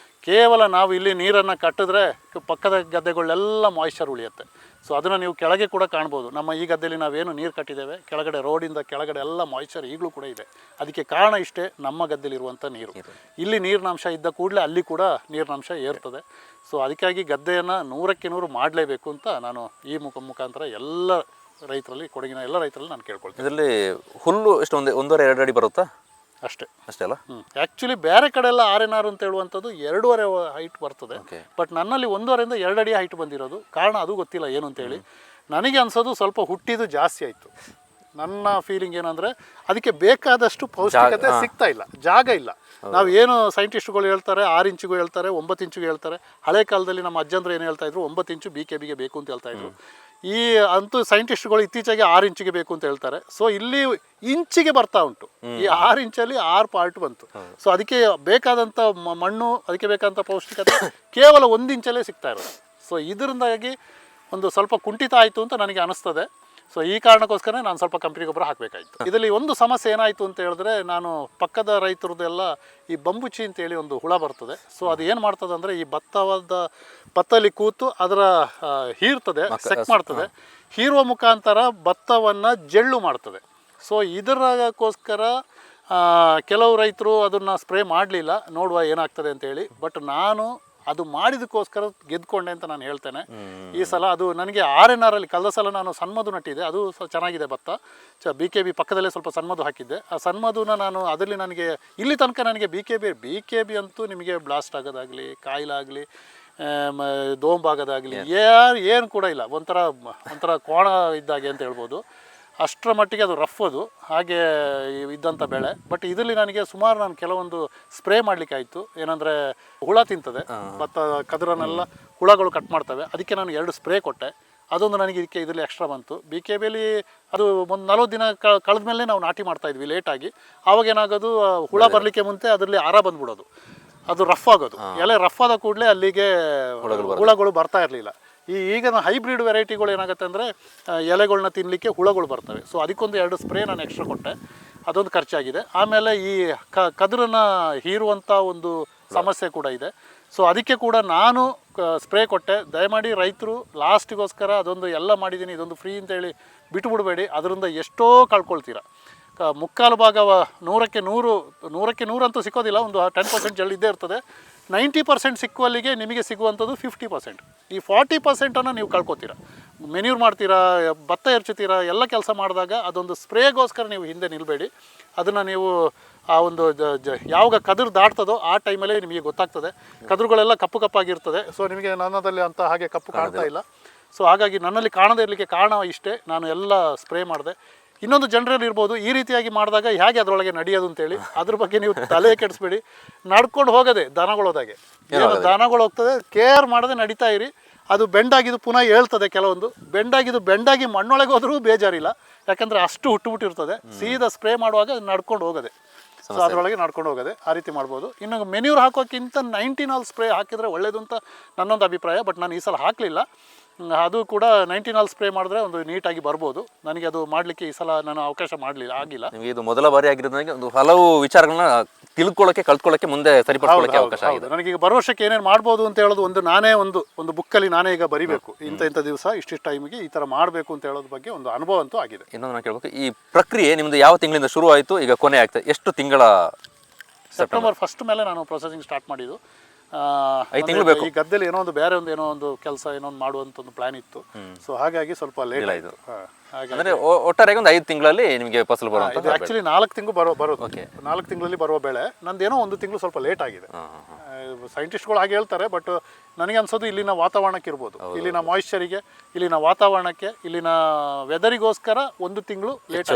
ಕೇವಲ ನಾವು ಇಲ್ಲಿ ನೀರನ್ನು ಕಟ್ಟಿದ್ರೆ ಪಕ್ಕದ ಗದ್ದೆಗಳೆಲ್ಲ ಮಾಯಿಶ್ಚರ್ ಉಳಿಯುತ್ತೆ. ಸೊ ಅದನ್ನು ನೀವು ಕೆಳಗೆ ಕೂಡ ಕಾಣ್ಬೋದು. ನಮ್ಮ ಈ ಗದ್ದೆಯಲ್ಲಿ ನಾವೇನು ನೀರು ಕಟ್ಟಿದ್ದೇವೆ, ಕೆಳಗಡೆ ರೋಡಿಂದ ಕೆಳಗಡೆ ಎಲ್ಲ ಮಾಯಿಶ್ಚರ್ ಈಗಲೂ ಕೂಡ ಇದೆ. ಅದಕ್ಕೆ ಕಾರಣ ಇಷ್ಟೇ, ನಮ್ಮ ಗದ್ದೆಲಿರುವಂಥ ನೀರು. ಇಲ್ಲಿ ನೀರಿನಾಂಶ ಇದ್ದ ಕೂಡಲೇ ಅಲ್ಲಿ ಕೂಡ ನೀರಿನಾಂಶ ಏರ್ತದೆ. ಸೊ ಅದಕ್ಕಾಗಿ ಗದ್ದೆಯನ್ನು 100ಕ್ಕೆ 100 ಮಾಡಲೇಬೇಕು ಅಂತ ನಾನು ಈ ಮುಖಾಂತರ ಎಲ್ಲ ರೈತರಲ್ಲಿ, ಕೊಡಗಿನ ಎಲ್ಲ ರೈತರಲ್ಲಿ ನಾನು ಕೇಳ್ಕೊಳ್ತೀನಿ. ಇದರಲ್ಲಿ ಹುಲ್ಲು ಎಷ್ಟು ಒಂದೂವರೆ 2 ಅಡಿ ಬರುತ್ತಾ? ಅಷ್ಟೇ ಅಲ್ಲ. ಆ್ಯಕ್ಚುಲಿ ಬೇರೆ ಕಡೆ ಎಲ್ಲ RNR ಅಂತ ಹೇಳುವಂಥದ್ದು 2.5 ಹೈಟ್ ಬರ್ತದೆ. ಬಟ್ ನನ್ನಲ್ಲಿ 1.5 ಇಂದ 2 ಅಡಿ ಹೈಟ್ ಬಂದಿರೋದು. ಕಾರಣ ಅದು ಗೊತ್ತಿಲ್ಲ ಏನು ಅಂತೇಳಿ. ನನಗೆ ಅನ್ಸೋದು ಸ್ವಲ್ಪ ಹುಟ್ಟಿದ್ದು ಜಾಸ್ತಿ ಆಯಿತು. ನನ್ನ ಫೀಲಿಂಗ್ ಏನಂದರೆ ಅದಕ್ಕೆ ಬೇಕಾದಷ್ಟು ಪೌಷ್ಟಿಕತೆ ಸಿಗ್ತಾ ಇಲ್ಲ, ಜಾಗ ಇಲ್ಲ. ನಾವು ಏನು ಸೈಂಟಿಸ್ಟ್ಗಳು ಹೇಳ್ತಾರೆ 6 ಇಂಚಿಗೂ ಹೇಳ್ತಾರೆ, 9 ಇಂಚಿಗೂ ಹೇಳ್ತಾರೆ. ಹಳೆ ಕಾಲದಲ್ಲಿ ನಮ್ಮ ಅಜ್ಜಂದ್ರು ಏನು ಹೇಳ್ತಾ ಇದ್ರು, 9 ಇಂಚು BKBಗೆ ಬೇಕು ಅಂತ ಹೇಳ್ತಾ ಇದ್ರು. ಈ ಅಂತೂ ಸೈಂಟಿಸ್ಟ್ಗಳು ಇತ್ತೀಚೆಗೆ 6 ಇಂಚಿಗೆ ಬೇಕು ಅಂತ ಹೇಳ್ತಾರೆ. ಸೊ ಇಲ್ಲಿ ಇಂಚಿಗೆ ಬರ್ತಾ ಉಂಟು. ಈ 6 ಇಂಚಲ್ಲಿ 6 ಪಾರ್ಟ್ ಬಂತು. ಸೊ ಅದಕ್ಕೆ ಬೇಕಾದಂಥ ಮಣ್ಣು, ಅದಕ್ಕೆ ಬೇಕಾದಂಥ ಪೌಷ್ಟಿಕತೆ ಕೇವಲ 1 ಇಂಚಲ್ಲೇ ಸಿಗ್ತಾ ಇರೋದು. ಸೊ ಇದರಿಂದಾಗಿ ಒಂದು ಸ್ವಲ್ಪ ಕುಂಠಿತ ಆಯಿತು ಅಂತ ನನಗೆ ಅನಿಸ್ತದೆ. ಸೊ ಈ ಕಾರಣಕ್ಕೋಸ್ಕರ ನಾನು ಸ್ವಲ್ಪ ಕಂಪನಿ ಗೊಬ್ಬರ ಹಾಕಬೇಕಾಯಿತು. ಇದರಲ್ಲಿ ಒಂದು ಸಮಸ್ಯೆ ಏನಾಯಿತು ಅಂತ ಹೇಳಿದ್ರೆ, ನಾನು ಪಕ್ಕದ ರೈತರದ್ದೆಲ್ಲ ಈ ಬಂಬುಚಿ ಅಂತೇಳಿ ಒಂದು ಹುಳ ಬರ್ತದೆ. ಸೊ ಅದು ಏನು ಮಾಡ್ತದೆ ಅಂದರೆ, ಈ ಭತ್ತಲ್ಲಿ ಕೂತು ಅದರ ಹೀರ್ತದೆ, ಸೆಕ್ ಮಾಡ್ತದೆ. ಹೀರುವ ಮುಖಾಂತರ ಭತ್ತವನ್ನು ಜಳ್ಳು ಮಾಡ್ತದೆ. ಸೊ ಇದಕ್ಕೋಸ್ಕರ ಕೆಲವು ರೈತರು ಅದನ್ನು ಸ್ಪ್ರೇ ಮಾಡಲಿಲ್ಲ, ನೋಡುವ ಏನಾಗ್ತದೆ ಅಂತೇಳಿ. ಬಟ್ ನಾನು ಅದು ಮಾಡಿದಕ್ಕೋಸ್ಕರ ಗೆದ್ಕೊಂಡೆ ಅಂತ ನಾನು ಹೇಳ್ತೇನೆ. ಈ ಸಲ ಅದು ನನಗೆ RNR ಅಲ್ಲಿ ಕಳೆದ ಸಲ ನಾನು ಸನ್ಮಧು ನಟ್ಟಿದ್ದೆ, ಅದು ಚೆನ್ನಾಗಿದೆ ಭತ್ತ. BKB ಪಕ್ಕದಲ್ಲೇ ಸ್ವಲ್ಪ ಸನ್ಮಧು ಹಾಕಿದ್ದೆ. ಆ ಸನ್ಮಧುನ ನಾನು ಅದರಲ್ಲಿ ನನಗೆ ಇಲ್ಲಿ ತನಕ ನನಗೆ BKB ಅಂತೂ ನಿಮಗೆ ಬ್ಲಾಸ್ಟ್ ಆಗೋದಾಗಲಿ, ಕಾಯಿಲಾಗಲಿ, ದೋಂಬಾಗೋದಾಗಲಿ ಏನು ಕೂಡ ಇಲ್ಲ. ಒಂಥರ ಕೋಣ ಇದ್ದಾಗೆ ಅಂತ ಹೇಳ್ಬೋದು. ಅಷ್ಟರ ಮಟ್ಟಿಗೆ ಅದು ರಫ್, ಅದು ಹಾಗೆ ಇದ್ದಂಥ ಬೆಳೆ. ಬಟ್ ಇದರಲ್ಲಿ ನನಗೆ ಸುಮಾರು ನಾನು ಕೆಲವೊಂದು ಸ್ಪ್ರೇ ಮಾಡಲಿಕ್ಕೆ ಆಯಿತು. ಏನಂದರೆ ಹುಳ ತಿಂತದೆ ಭತ್ತ, ಕದರನ್ನೆಲ್ಲ ಹುಳಗಳು ಕಟ್ ಮಾಡ್ತವೆ. ಅದಕ್ಕೆ ನಾನು 2 ಸ್ಪ್ರೇ ಕೊಟ್ಟೆ. ಅದೊಂದು ನನಗೆ ಇದರಲ್ಲಿ ಎಕ್ಸ್ಟ್ರಾ ಬಂತು. BKBಯಲ್ಲಿ ಅದು ಒಂದು 40 ದಿನ ಕಳೆದ ಮೇಲೆ ನಾವು ನಾಟಿ ಮಾಡ್ತಾಯಿದ್ವಿ ಲೇಟಾಗಿ. ಆವಾಗ ಏನಾಗೋದು, ಹುಳ ಬರಲಿಕ್ಕೆ ಮುಂಚೆ ಅದರಲ್ಲಿ ಆರ ಬಂದ್ಬಿಡೋದು, ಅದು ರಫ್ ಆಗೋದು. ಎಲೆ ರಫ್ ಆದ ಕೂಡಲೇ ಅಲ್ಲಿಗೆ ಹುಳಗಳು ಬರ್ತಾ ಇರಲಿಲ್ಲ. ಈಗಿನ ಹೈಬ್ರಿಡ್ ವೆರೈಟಿಗಳು ಏನಾಗುತ್ತೆ ಅಂದರೆ, ಎಲೆಗಳನ್ನ ತಿನ್ನಲಿಕ್ಕೆ ಹುಳಗಳು ಬರ್ತವೆ. ಸೊ ಅದಕ್ಕೊಂದು 2 ಸ್ಪ್ರೇ ನಾನು ಎಕ್ಸ್ಟ್ರಾ ಕೊಟ್ಟೆ, ಅದೊಂದು ಖರ್ಚಾಗಿದೆ. ಆಮೇಲೆ ಈ ಕದುರನ್ನು ಹೀರುವಂಥ ಒಂದು ಸಮಸ್ಯೆ ಕೂಡ ಇದೆ. ಸೊ ಅದಕ್ಕೆ ಕೂಡ ನಾನು ಸ್ಪ್ರೇ ಕೊಟ್ಟೆ. ದಯಮಾಡಿ ರೈತರು ಲಾಸ್ಟಿಗೋಸ್ಕರ ಅದೊಂದು ಎಲ್ಲ ಮಾಡಿದ್ದೀನಿ, ಇದೊಂದು ಫ್ರೀ ಅಂತೇಳಿ ಬಿಟ್ಟುಬಿಡಬೇಡಿ. ಅದರಿಂದ ಎಷ್ಟೋ ಕಳ್ಕೊಳ್ತೀರ. ಮುಕ್ಕಾಲು ಭಾಗ 100ಕ್ಕೆ 100 ಅಂತೂ ಸಿಕ್ಕೋದಿಲ್ಲ, ಒಂದು 10% ಜಲ್ಲಿದ್ದೇ ಇರ್ತದೆ. 90% ಸಿಕ್ಕುವಲ್ಲಿಗೆ ನಿಮಗೆ ಸಿಗುವಂಥದ್ದು 50%. ಈ 40%ಅನ್ನು ನೀವು ಕಳ್ಕೊತೀರ. ಮೆನ್ಯೂರ್ ಮಾಡ್ತೀರಾ, ಭತ್ತ ಎರ್ಚುತ್ತೀರಾ, ಎಲ್ಲ ಕೆಲಸ ಮಾಡಿದಾಗ ಅದೊಂದು ಸ್ಪ್ರೇಗೋಸ್ಕರ ನೀವು ಹಿಂದೆ ನಿಲ್ಲಬೇಡಿ. ಅದನ್ನು ನೀವು ಆ ಒಂದು ಯಾವಾಗ ಕದುರು ದಾಟ್ತದೋ ಆ ಟೈಮಲ್ಲೇ ನಿಮಗೆ ಗೊತ್ತಾಗ್ತದೆ. ಕದುರುಗಳೆಲ್ಲ ಕಪ್ಪು ಕಪ್ಪಾಗಿರ್ತದೆ. ಸೊ ನಿಮಗೆ ನನ್ನದಲ್ಲಿ ಅಂತ ಹಾಗೆ ಕಪ್ಪು ಕಾಣ್ತಾ ಇಲ್ಲ. ಸೊ ಹಾಗಾಗಿ ನನ್ನಲ್ಲಿ ಕಾಣದೇ ಇರಲಿಕ್ಕೆ ಕಾರಣ ಇಷ್ಟೇ, ನಾನು ಎಲ್ಲ ಸ್ಪ್ರೇ ಮಾಡಿದೆ. ಇನ್ನೊಂದು ಜನರಲ್ಲಿ ಇರ್ಬೋದು, ಈ ರೀತಿಯಾಗಿ ಮಾಡಿದಾಗ ಹೇಗೆ ಅದರೊಳಗೆ ನಡೆಯೋದು ಅಂತೇಳಿ, ಅದ್ರ ಬಗ್ಗೆ ನೀವು ತಲೆ ಕೆಡಿಸ್ಬೇಡಿ. ನಡ್ಕೊಂಡು ಹೋಗೋದೆ ದನಗಳೋದಾಗೆ. ಏನು ದನಗಳು ಹೋಗ್ತದೆ, ಕೇರ್ ಮಾಡದೆ ನಡೀತಾ ಇರಿ. ಅದು ಬೆಂಡಾಗಿದ್ದು ಪುನಃ ಹೇಳ್ತದೆ. ಕೆಲವೊಂದು ಬೆಂಡಾಗಿ ಮಣ್ಣೊಳಗೆ ಹೋದ್ರೂ ಬೇಜಾರಿಲ್ಲ, ಯಾಕಂದರೆ ಅಷ್ಟು ಹುಟ್ಟುಬಿಟ್ಟಿರ್ತದೆ. ಸೀದಾ ಸ್ಪ್ರೇ ಮಾಡುವಾಗ ನಡ್ಕೊಂಡು ಹೋಗೋದೆ. ಸೊ ಅದರೊಳಗೆ ನಡ್ಕೊಂಡು ಹೋಗೋದೆ, ಆ ರೀತಿ ಮಾಡ್ಬೋದು. ಇನ್ನು ಮೆನ್ಯೂರ್ ಹಾಕೋಕ್ಕಿಂತ 19 ಸ್ಪ್ರೇ ಹಾಕಿದರೆ ಒಳ್ಳೇದು ಅಂತ ನನ್ನೊಂದು ಅಭಿಪ್ರಾಯ. ಬಟ್ ನಾನು ಈ ಸಲ ಹಾಕಲಿಲ್ಲ. ಅದು ಕೂಡ 19 ಸ್ಪ್ರೇ ಮಾಡಿದ್ರೆ ಒಂದು ನೀಟಾಗಿ ಬರ್ಬೋದು. ನನಗೆ ಅದು ಮಾಡಲಿಕ್ಕೆ ಈ ಸಲ ನಾನು ಅವಕಾಶ ಆಗಿಲ್ಲ. ನಿಮಗೆ ಇದು ಮೊದಲ ಬಾರಿ ಆಗಿರೋದ್ರಿಂದ ಒಂದು ಹಲವು ವಿಚಾರಗಳನ್ನ ಕಲ್ತ್ಕೊಳ್ಳೋಕ್ಕೆ ಮುಂದೆ ಸರಿಪಡಿಸ್ಕೊಳ್ಳೋಕೆ ಅವಕಾಶ ಆಗಿದೆ. ನನಗೀಗ ಬರೋ ವರ್ಷಕ್ಕೆ ಏನೇನು ಮಾಡ್ಬೋದು ಅಂತ ಹೇಳೋದು ಒಂದು ಬುಕ್ಕಲ್ಲಿ ನಾನೇ ಈಗ ಬರಿಬೇಕು. ಇಂಥ ದಿವಸ ಇಷ್ಟಿಷ್ಟು ಟೈಮಿಗೆ ಈ ಥರ ಮಾಡಬೇಕು ಅಂತ ಹೇಳೋದ್ರ ಬಗ್ಗೆ ಒಂದು ಅನುಭವ ಅಂತೂ ಆಗಿದೆ. ಇನ್ನೊಂದು ನಾನು ಕೇಳಬೇಕು, ಈ ಪ್ರಕ್ರಿಯೆ ನಿಮ್ಮದು ಯಾವ ತಿಂಗಳಿಂದ ಶುರು ಆಯಿತು, ಈಗ ಕೊನೆ ಆಗ್ತದೆ, ಎಷ್ಟು ತಿಂಗಳ? ಸೆಪ್ಟೆಂಬರ್ 1 ಮೇಲೆ ನಾನು ಪ್ರೊಸೆಸಿಂಗ್ ಸ್ಟಾರ್ಟ್ ಮಾಡಿದ್ದು. 5 ತಿಂಗಳು ಬೇಕು. ಈ ಗದ್ದೆಲಿ ಏನೋ ಒಂದು ಕೆಲಸ ಮಾಡುವಂತ ಒಂದು ಪ್ಲಾನ್ ಇತ್ತು. ಸೊ ಹಾಗಾಗಿ ಸ್ವಲ್ಪ ಲೇಟ್ ಆಯಿತು. ಅಂದ್ರೆ ಒಟ್ಟಾರೆಯಾಗಿ ಒಂದು 5 ತಿಂಗಳಲ್ಲಿ ನಿಮಗೆ ಫಸಲು ಬರುವಂತ. ಇದು ಆಕ್ಚುಲಿ 4 ತಿಂಗಳು ಬರೋದು. 4 ತಿಂಗಳಲ್ಲಿ ಬರುವ ಬೆಳೆ. ನಂದೇನೋ 1 ತಿಂಗಳು ಸ್ವಲ್ಪ ಲೇಟ್ ಆಗಿದೆ. ಸೈಂಟಿಸ್ಟ್ಗಳು ಹಾಗೆ ಹೇಳ್ತಾರೆ. ಬಟ್ ನನಗೆ ಅನ್ಸೋದು ಇಲ್ಲಿನ ವಾತಾವರಣಕ್ಕೆ ಇರ್ಬೋದು, ಇಲ್ಲಿನ ಮಾಯಿಶ್ಚರಿಗೆ, ಇಲ್ಲಿನ ವಾತಾವರಣಕ್ಕೆ, ಇಲ್ಲಿನ ವೆದರಿಗೋಸ್ಕರ 1 ತಿಂಗಳು ಲೇಟ್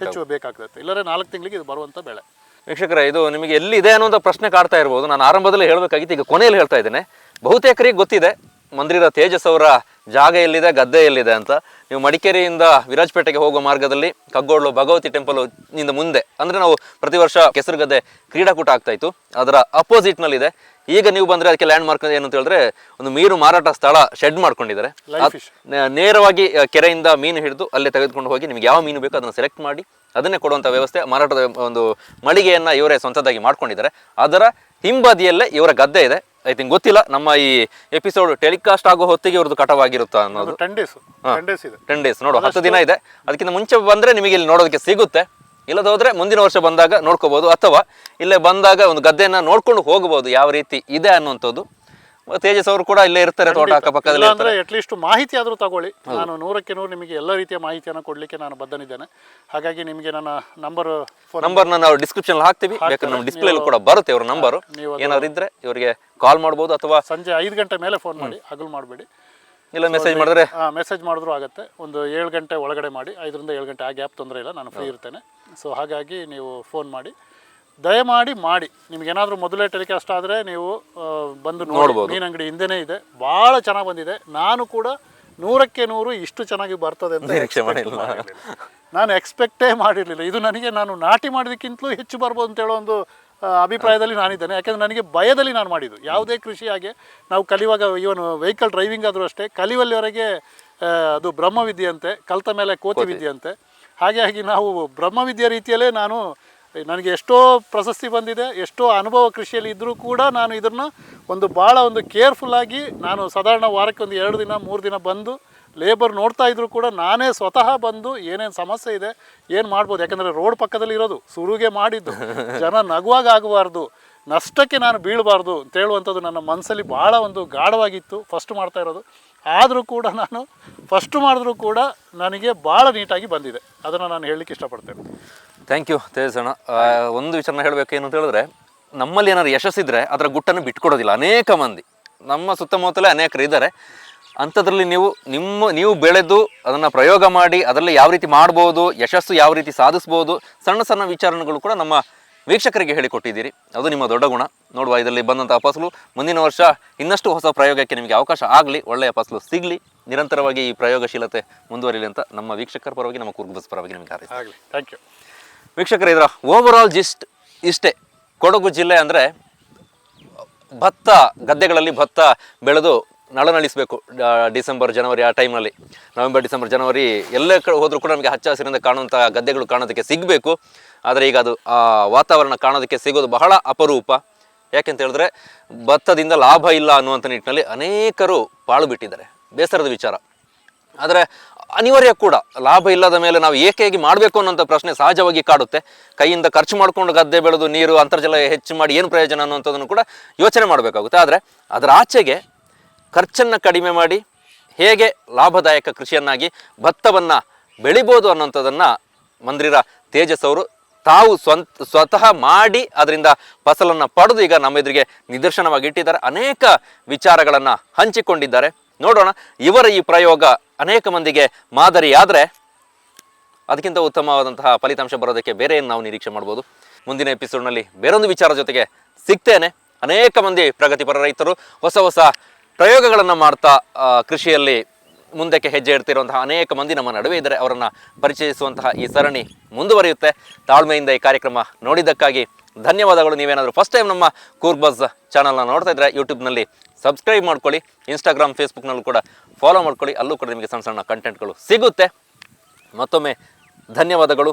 ಹೆಚ್ಚು ಬೇಕಾಗ್ತದೆ. ಇಲ್ಲರೆ 4 ತಿಂಗಳಿಗೆ ಇದು ಬರುವಂತ ಬೆಳೆ. ವೀಕ್ಷಕರೇ, ಇದು ನಿಮಗೆ ಎಲ್ಲಿದೆ ಅನ್ನೋಂಥ ಪ್ರಶ್ನೆ ಕಾಡ್ತಾ ಇರ್ಬೋದು. ನಾನು ಆರಂಭದಲ್ಲಿ ಹೇಳಬೇಕಾಗಿತ್ತು, ಈಗ ಕೊನೆಯಲ್ಲಿ ಹೇಳ್ತಾ ಇದ್ದೇನೆ. ಬಹುತೇಕರಿಗೆ ಗೊತ್ತಿದೆ ಮಂದಿರ ತೇಜಸ್ ಅವರ ಜಾಗ ಎಲ್ಲಿದೆ, ಗದ್ದೆ ಎಲ್ಲಿದೆ ಅಂತ. ನೀವು ಮಡಿಕೇರಿಯಿಂದ ವಿರಾಜಪೇಟೆಗೆ ಹೋಗುವ ಮಾರ್ಗದಲ್ಲಿ ಕಗ್ಗೋಡ್ಲು ಭಗವತಿ ಟೆಂಪಲ್ ನಿಂದ ಮುಂದೆ, ಅಂದರೆ ನಾವು ಪ್ರತಿ ವರ್ಷ ಕೆಸರುಗದ್ದೆ ಕ್ರೀಡಾಕೂಟ ಆಗ್ತಾ ಇತ್ತು, ಅದರ ಅಪೋಸಿಟ್ನಲ್ಲಿದೆ. ಈಗ ನೀವು ಬಂದರೆ ಅದಕ್ಕೆ ಲ್ಯಾಂಡ್ ಮಾರ್ಕ್ ಏನು ಅಂತ ಹೇಳಿದ್ರೆ, ಒಂದು ಮೀನು ಮಾರಾಟ ಸ್ಥಳ ಶೆಡ್ ಮಾಡ್ಕೊಂಡಿದ್ದಾರೆ. ನೇರವಾಗಿ ಕೆರೆಯಿಂದ ಮೀನು ಹಿಡಿದು ಅಲ್ಲೇ ತೆಗೆದುಕೊಂಡು ಹೋಗಿ ನಿಮ್ಗೆ ಯಾವ ಮೀನು ಬೇಕೋ ಅದನ್ನು ಸೆಲೆಕ್ಟ್ ಮಾಡಿ ಅದನ್ನೇ ಕೊಡುವಂಥ ವ್ಯವಸ್ಥೆ, ಮಾರಾಟದ ಒಂದು ಮಳಿಗೆಯನ್ನು ಇವರೇ ಸ್ವಂತದಾಗಿ ಮಾಡ್ಕೊಂಡಿದ್ದಾರೆ. ಅದರ ಹಿಂಬದಿಯಲ್ಲೇ ಇವರ ಗದ್ದೆ ಇದೆ. ಐ ಥಿಂಕ್ ಗೊತ್ತಿಲ್ಲ, ನಮ್ಮ ಈ ಎಪಿಸೋಡ್ ಟೆಲಿಕಾಸ್ಟ್ ಆಗೋ ಹೊತ್ತಿಗೆ ಇವ್ರದ್ದು ಕಟವಾಗಿರುತ್ತಾ ಅನ್ನೋದು. 10 ಡೇಸ್ ನೋಡು, 10 ದಿನ ಇದೆ. ಅದಕ್ಕಿಂತ ಮುಂಚೆ ಬಂದರೆ ನಿಮಗೆ ಇಲ್ಲಿ ನೋಡೋದಕ್ಕೆ ಸಿಗುತ್ತೆ. ಇಲ್ಲದ ಹೋದರೆ ಮುಂದಿನ ವರ್ಷ ಬಂದಾಗ ನೋಡ್ಕೋಬೋದು, ಅಥವಾ ಇಲ್ಲೇ ಬಂದಾಗ ಒಂದು ಗದ್ದೆಯನ್ನು ನೋಡ್ಕೊಂಡು ಹೋಗ್ಬೋದು ಯಾವ ರೀತಿ ಇದೆ ಅನ್ನುವಂಥದ್ದು. ತೇಜಸ್ ಅವರು ಕೂಡ ಇಲ್ಲೇ ಇರ್ತಾರೆ, ತೋಟ ಅಕ್ಕಪಕ್ಕದಲ್ಲಿ ಅಂದ್ರೆ ಅಟ್ಲೀಸ್ಟ್ ಮಾಹಿತಿ ಆದರೂ ತಗೊಳ್ಳಿ. ನಾನು 100ಕ್ಕೆ 100 ನಿಮಗೆ ಎಲ್ಲ ರೀತಿಯ ಮಾಹಿತಿಯನ್ನು ಕೊಡಲಿಕ್ಕೆ ನಾನು ಬದ್ಧನಿದ್ದೇನೆ. ಹಾಗಾಗಿ ನಿಮಗೆ ನನ್ನ ನಂಬರ್ನ ನಾವು ಡಿಸ್ಕ್ರಿಪ್ಷನ್ ಹಾಕ್ತೀವಿ, ಬೇಕಾದ್ರೆ ನಮ್ಮ ಡಿಸ್ಪ್ಲೇ ಕೂಡ ಬರುತ್ತೆ ಅವ್ರ ನಂಬರು. ಏನಾದ್ರು ಇದ್ರೆ ಇವರಿಗೆ ಕಾಲ್ ಮಾಡ್ಬೋದು, ಅಥವಾ ಸಂಜೆ 5 ಗಂಟೆ ಮೇಲೆ ಫೋನ್ ಮಾಡಿ, ಹಗಲು ಮಾಡಬೇಡಿ. ಇಲ್ಲ ಮೆಸೇಜ್ ಮಾಡಿದ್ರೆ ಮೆಸೇಜ್ ಮಾಡಿದ್ರು ಆಗುತ್ತೆ. ಒಂದು 7 ಗಂಟೆ ಒಳಗಡೆ ಮಾಡಿ, 5ರಿಂದ 7 ಗಂಟೆ ಆ ಗ್ಯಾಪ್ ತೊಂದರೆ ಇಲ್ಲ, ನಾನು ಫ್ರೀ ಇರ್ತೇನೆ. ಸೊ ಹಾಗಾಗಿ ನೀವು ಫೋನ್ ಮಾಡಿ, ದಯಮಾಡಿ ಮಾಡಿ. ನಿಮ್ಗೇನಾದರೂ ಮೊದಲೇ ಟೆಲಿಕಾಸ್ಟ್ ಆದರೆ ನೀವು ಬಂದು ನೋಡ್ಬೋದು. ಮೀನು ಅಂಗಡಿ ಹಿಂದೆನೇ ಇದೆ, ಭಾಳ ಚೆನ್ನಾಗಿ ಬಂದಿದೆ. ನಾನು ಕೂಡ 100ಕ್ಕೆ 100 ಇಷ್ಟು ಚೆನ್ನಾಗಿ ಬರ್ತದೆ ಅಂತ ನಿರೀಕ್ಷೆ ಮಾಡಿಲ್ಲ, ನಾನು ಎಕ್ಸ್ಪೆಕ್ಟೇ ಮಾಡಿರಲಿಲ್ಲ. ಇದು ನನಗೆ ನಾನು ನಾಟಿ ಮಾಡೋದಕ್ಕಿಂತಲೂ ಹೆಚ್ಚು ಬರ್ಬೋದು ಅಂತ ಹೇಳೋ ಒಂದು ಅಭಿಪ್ರಾಯದಲ್ಲಿ ನಾನಿದ್ದೇನೆ. ಯಾಕೆಂದರೆ ನನಗೆ ಭಯದಲ್ಲಿ ನಾನು ಮಾಡಿದ್ದು ಯಾವುದೇ ಕೃಷಿ. ಹಾಗೆ ನಾವು ಕಲಿಯುವಾಗ ಇವನು ವೆಹಿಕಲ್ ಡ್ರೈವಿಂಗ್ ಆದರೂ ಅಷ್ಟೇ, ಕಲಿಯುವಲ್ಲಿವರೆಗೆ ಅದು ಬ್ರಹ್ಮವಿದ್ಯೆಯಂತೆ, ಕಲಿತ ಮೇಲೆ ಕೋತಿ ವಿದ್ಯೆಯಂತೆ. ಹಾಗಾಗಿ ನಾವು ಬ್ರಹ್ಮವಿದ್ಯೆ ರೀತಿಯಲ್ಲೇ ನನಗೆ ಎಷ್ಟೋ ಪ್ರಶಸ್ತಿ ಬಂದಿದೆ, ಎಷ್ಟೋ ಅನುಭವ ಕೃಷಿಯಲ್ಲಿ ಇದ್ದರೂ ಕೂಡ ನಾನು ಇದನ್ನು ಭಾಳ ಕೇರ್ಫುಲ್ಲಾಗಿ ನಾನು ಸಾಧಾರಣ ವಾರಕ್ಕೆ 2 ದಿನ 3 ದಿನ ಬಂದು ಲೇಬರ್ ನೋಡ್ತಾ ಇದ್ರು ಕೂಡ ನಾನೇ ಸ್ವತಃ ಬಂದು ಏನೇನು ಸಮಸ್ಯೆ ಇದೆ, ಏನು ಮಾಡ್ಬೋದು. ಯಾಕಂದರೆ ರೋಡ್ ಪಕ್ಕದಲ್ಲಿ ಇರೋದು, ಸುರುಗೆ ಮಾಡಿದ್ದು, ಜನ ನಗುವಾಗ ಆಗಬಾರ್ದು, ನಷ್ಟಕ್ಕೆ ನಾನು ಬೀಳಬಾರ್ದು ಅಂತ ಹೇಳುವಂಥದ್ದು ನನ್ನ ಮನಸ್ಸಲ್ಲಿ ಭಾಳ ಗಾಢವಾಗಿತ್ತು ಫಸ್ಟ್ ಮಾಡ್ತಾ ಇರೋದು. ಆದರೂ ಕೂಡ ನಾನು ಫಸ್ಟ್ ಮಾಡಿದ್ರೂ ಕೂಡ ನನಗೆ ಭಾಳ ನೀಟಾಗಿ ಬಂದಿದೆ. ಅದನ್ನು ನಾನು ಹೇಳಲಿಕ್ಕೆ ಇಷ್ಟಪಡ್ತೇನೆ. ಥ್ಯಾಂಕ್ ಯು ತೇಜಸ್ ಅಣ್ಣ. ಒಂದು ವಿಚಾರನ ಹೇಳಬೇಕೇನು ಅಂತ ಹೇಳಿದ್ರೆ, ನಮ್ಮಲ್ಲಿ ಏನಾದ್ರು ಯಶಸ್ಸಿದ್ರೆ ಅದರ ಗುಟ್ಟನ್ನು ಬಿಟ್ಕೊಡೋದಿಲ್ಲ. ಅನೇಕ ಮಂದಿ ನಮ್ಮ ಸುತ್ತಮುತ್ತಲೇ ಅನೇಕರು ಇದ್ದಾರೆ. ಅಂಥದ್ರಲ್ಲಿ ನೀವು ಬೆಳೆದು ಅದನ್ನು ಪ್ರಯೋಗ ಮಾಡಿ ಅದರಲ್ಲಿ ಯಾವ ರೀತಿ ಮಾಡ್ಬೋದು, ಯಶಸ್ಸು ಯಾವ ರೀತಿ ಸಾಧಿಸ್ಬೋದು, ಸಣ್ಣ ಸಣ್ಣ ವಿಚಾರಗಳು ಕೂಡ ನಮ್ಮ ವೀಕ್ಷಕರಿಗೆ ಹೇಳಿಕೊಟ್ಟಿದ್ದೀರಿ. ಅದು ನಿಮ್ಮ ದೊಡ್ಡ ಗುಣ. ನೋಡುವ, ಇದರಲ್ಲಿ ಬಂದಂಥ ಫಸಲು ಮುಂದಿನ ವರ್ಷ ಇನ್ನಷ್ಟು ಹೊಸ ಪ್ರಯೋಗಕ್ಕೆ ನಿಮಗೆ ಅವಕಾಶ ಆಗಲಿ, ಒಳ್ಳೆಯ ಫಸಲು ಸಿಗಲಿ, ನಿರಂತರವಾಗಿ ಈ ಪ್ರಯೋಗಶೀಲತೆ ಮುಂದುವರಿಲಿ ಅಂತ ನಮ್ಮ ವೀಕ್ಷಕರ ಪರವಾಗಿ, ನಮ್ಮ ಕೂರ್ಗ್ ಬಸ್ ಪರವಾಗಿ ನಿಮಗೆ ಹಾರೈಸ್ತೀನಿ. ಥ್ಯಾಂಕ್ ಯು ವೀಕ್ಷಕರು. ಇದರ ಓವರಾಲ್ ಇಷ್ಟೇ. ಕೊಡಗು ಜಿಲ್ಲೆ ಅಂದರೆ ಭತ್ತ ಗದ್ದೆಗಳಲ್ಲಿ ಭತ್ತ ಬೆಳೆದು ನಳನಳಿಸಬೇಕು. ಡಿಸೆಂಬರ್ ಜನವರಿ ಆ ಟೈಮಲ್ಲಿ, ನವೆಂಬರ್ ಡಿಸೆಂಬರ್ ಜನವರಿ ಎಲ್ಲ ಕಡೆ ಹೋದರೂ ಕೂಡ ನಮಗೆ ಹಚ್ಚ ಹಸಿರಿಂದ ಕಾಣುವಂಥ ಗದ್ದೆಗಳು ಕಾಣೋದಕ್ಕೆ ಸಿಗಬೇಕು. ಆದರೆ ಈಗ ಅದು ಆ ವಾತಾವರಣ ಕಾಣೋದಕ್ಕೆ ಸಿಗೋದು ಬಹಳ ಅಪರೂಪ. ಯಾಕೆಂತ ಹೇಳಿದ್ರೆ ಭತ್ತದಿಂದ ಲಾಭ ಇಲ್ಲ ಅನ್ನುವಂಥ ನಿಟ್ಟಿನಲ್ಲಿ ಅನೇಕರು ಪಾಳು ಬಿಟ್ಟಿದ್ದಾರೆ. ಬೇಸರದ ವಿಚಾರ. ಆದರೆ ಅನಿವಾರ್ಯ ಕೂಡ. ಲಾಭ ಇಲ್ಲದ ಮೇಲೆ ನಾವು ಏಕಾಗಿ ಮಾಡಬೇಕು ಅನ್ನೋಂಥ ಪ್ರಶ್ನೆ ಸಹಜವಾಗಿ ಕಾಡುತ್ತೆ. ಕೈಯಿಂದ ಖರ್ಚು ಮಾಡಿಕೊಂಡು ಗದ್ದೆ ಬೆಳೆದು ನೀರು ಅಂತರ್ಜಲ ಹೆಚ್ಚು ಮಾಡಿ ಏನು ಪ್ರಯೋಜನ ಅನ್ನುವಂಥದ್ದನ್ನು ಕೂಡ ಯೋಚನೆ ಮಾಡಬೇಕಾಗುತ್ತೆ. ಆದರೆ ಅದರ ಆಚೆಗೆ ಖರ್ಚನ್ನು ಕಡಿಮೆ ಮಾಡಿ ಹೇಗೆ ಲಾಭದಾಯಕ ಕೃಷಿಯನ್ನಾಗಿ ಭತ್ತವನ್ನು ಬೆಳಿಬೋದು ಅನ್ನೋಂಥದ್ದನ್ನು ಮಂದ್ರಿರ ತೇಜಸ್ ಅವರು ತಾವು ಸ್ವತಃ ಮಾಡಿ ಅದರಿಂದ ಫಸಲನ್ನು ಪಡೆದು ಈಗ ನಮ್ಮ ಎದುರಿಗೆ ನಿದರ್ಶನವಾಗಿ ಇಟ್ಟಿದ್ದಾರೆ. ಅನೇಕ ವಿಚಾರಗಳನ್ನು ಹಂಚಿಕೊಂಡಿದ್ದಾರೆ. ನೋಡೋಣ, ಇವರ ಈ ಪ್ರಯೋಗ ಅನೇಕ ಮಂದಿಗೆ ಮಾದರಿಯಾದರೆ ಅದಕ್ಕಿಂತ ಉತ್ತಮವಾದಂತಹ ಫಲಿತಾಂಶ ಬರೋದಕ್ಕೆ ಬೇರೆ ಏನು ನಾವು ನಿರೀಕ್ಷೆ ಮಾಡ್ಬೋದು. ಮುಂದಿನ ಎಪಿಸೋಡ್ನಲ್ಲಿ ಬೇರೊಂದು ವಿಚಾರದ ಜೊತೆಗೆ ಸಿಗ್ತೇನೆ. ಅನೇಕ ಮಂದಿ ಪ್ರಗತಿಪರ ರೈತರು ಹೊಸ ಹೊಸ ಪ್ರಯೋಗಗಳನ್ನು ಮಾಡ್ತಾ ಕೃಷಿಯಲ್ಲಿ ಮುಂದಕ್ಕೆ ಹೆಜ್ಜೆ ಇಡ್ತಿರುವಂತಹ ಅನೇಕ ಮಂದಿ ನಮ್ಮ ನಡುವೆ ಇದ್ದರೆ ಅವರನ್ನು ಪರಿಚಯಿಸುವಂತಹ ಈ ಸರಣಿ ಮುಂದುವರಿಯುತ್ತೆ. ತಾಳ್ಮೆಯಿಂದ ಈ ಕಾರ್ಯಕ್ರಮ ನೋಡಿದ್ದಕ್ಕಾಗಿ ಧನ್ಯವಾದಗಳು. ನೀವೇನಾದರೂ ಫಸ್ಟ್ ಟೈಮ್ ನಮ್ಮ ಕೂರ್ಗ್ ಬಸ್ ಚಾನಲ್ನ ನೋಡ್ತಾ ಇದ್ದರೆ ಯೂಟ್ಯೂಬ್ನಲ್ಲಿ ಸಬ್ಸ್ಕ್ರೈಬ್ ಮಾಡ್ಕೊಳ್ಳಿ, ಇನ್ಸ್ಟಾಗ್ರಾಮ್ ಫೇಸ್ಬುಕ್ನಲ್ಲೂ ಕೂಡ ಫಾಲೋ ಮಾಡ್ಕೊಳ್ಳಿ. ಅಲ್ಲೂ ಕೂಡ ನಿಮಗೆ ಸಣ್ಣ ಸಣ್ಣ ಕಂಟೆಂಟ್ಗಳು ಸಿಗುತ್ತೆ. ಮತ್ತೊಮ್ಮೆ ಧನ್ಯವಾದಗಳು.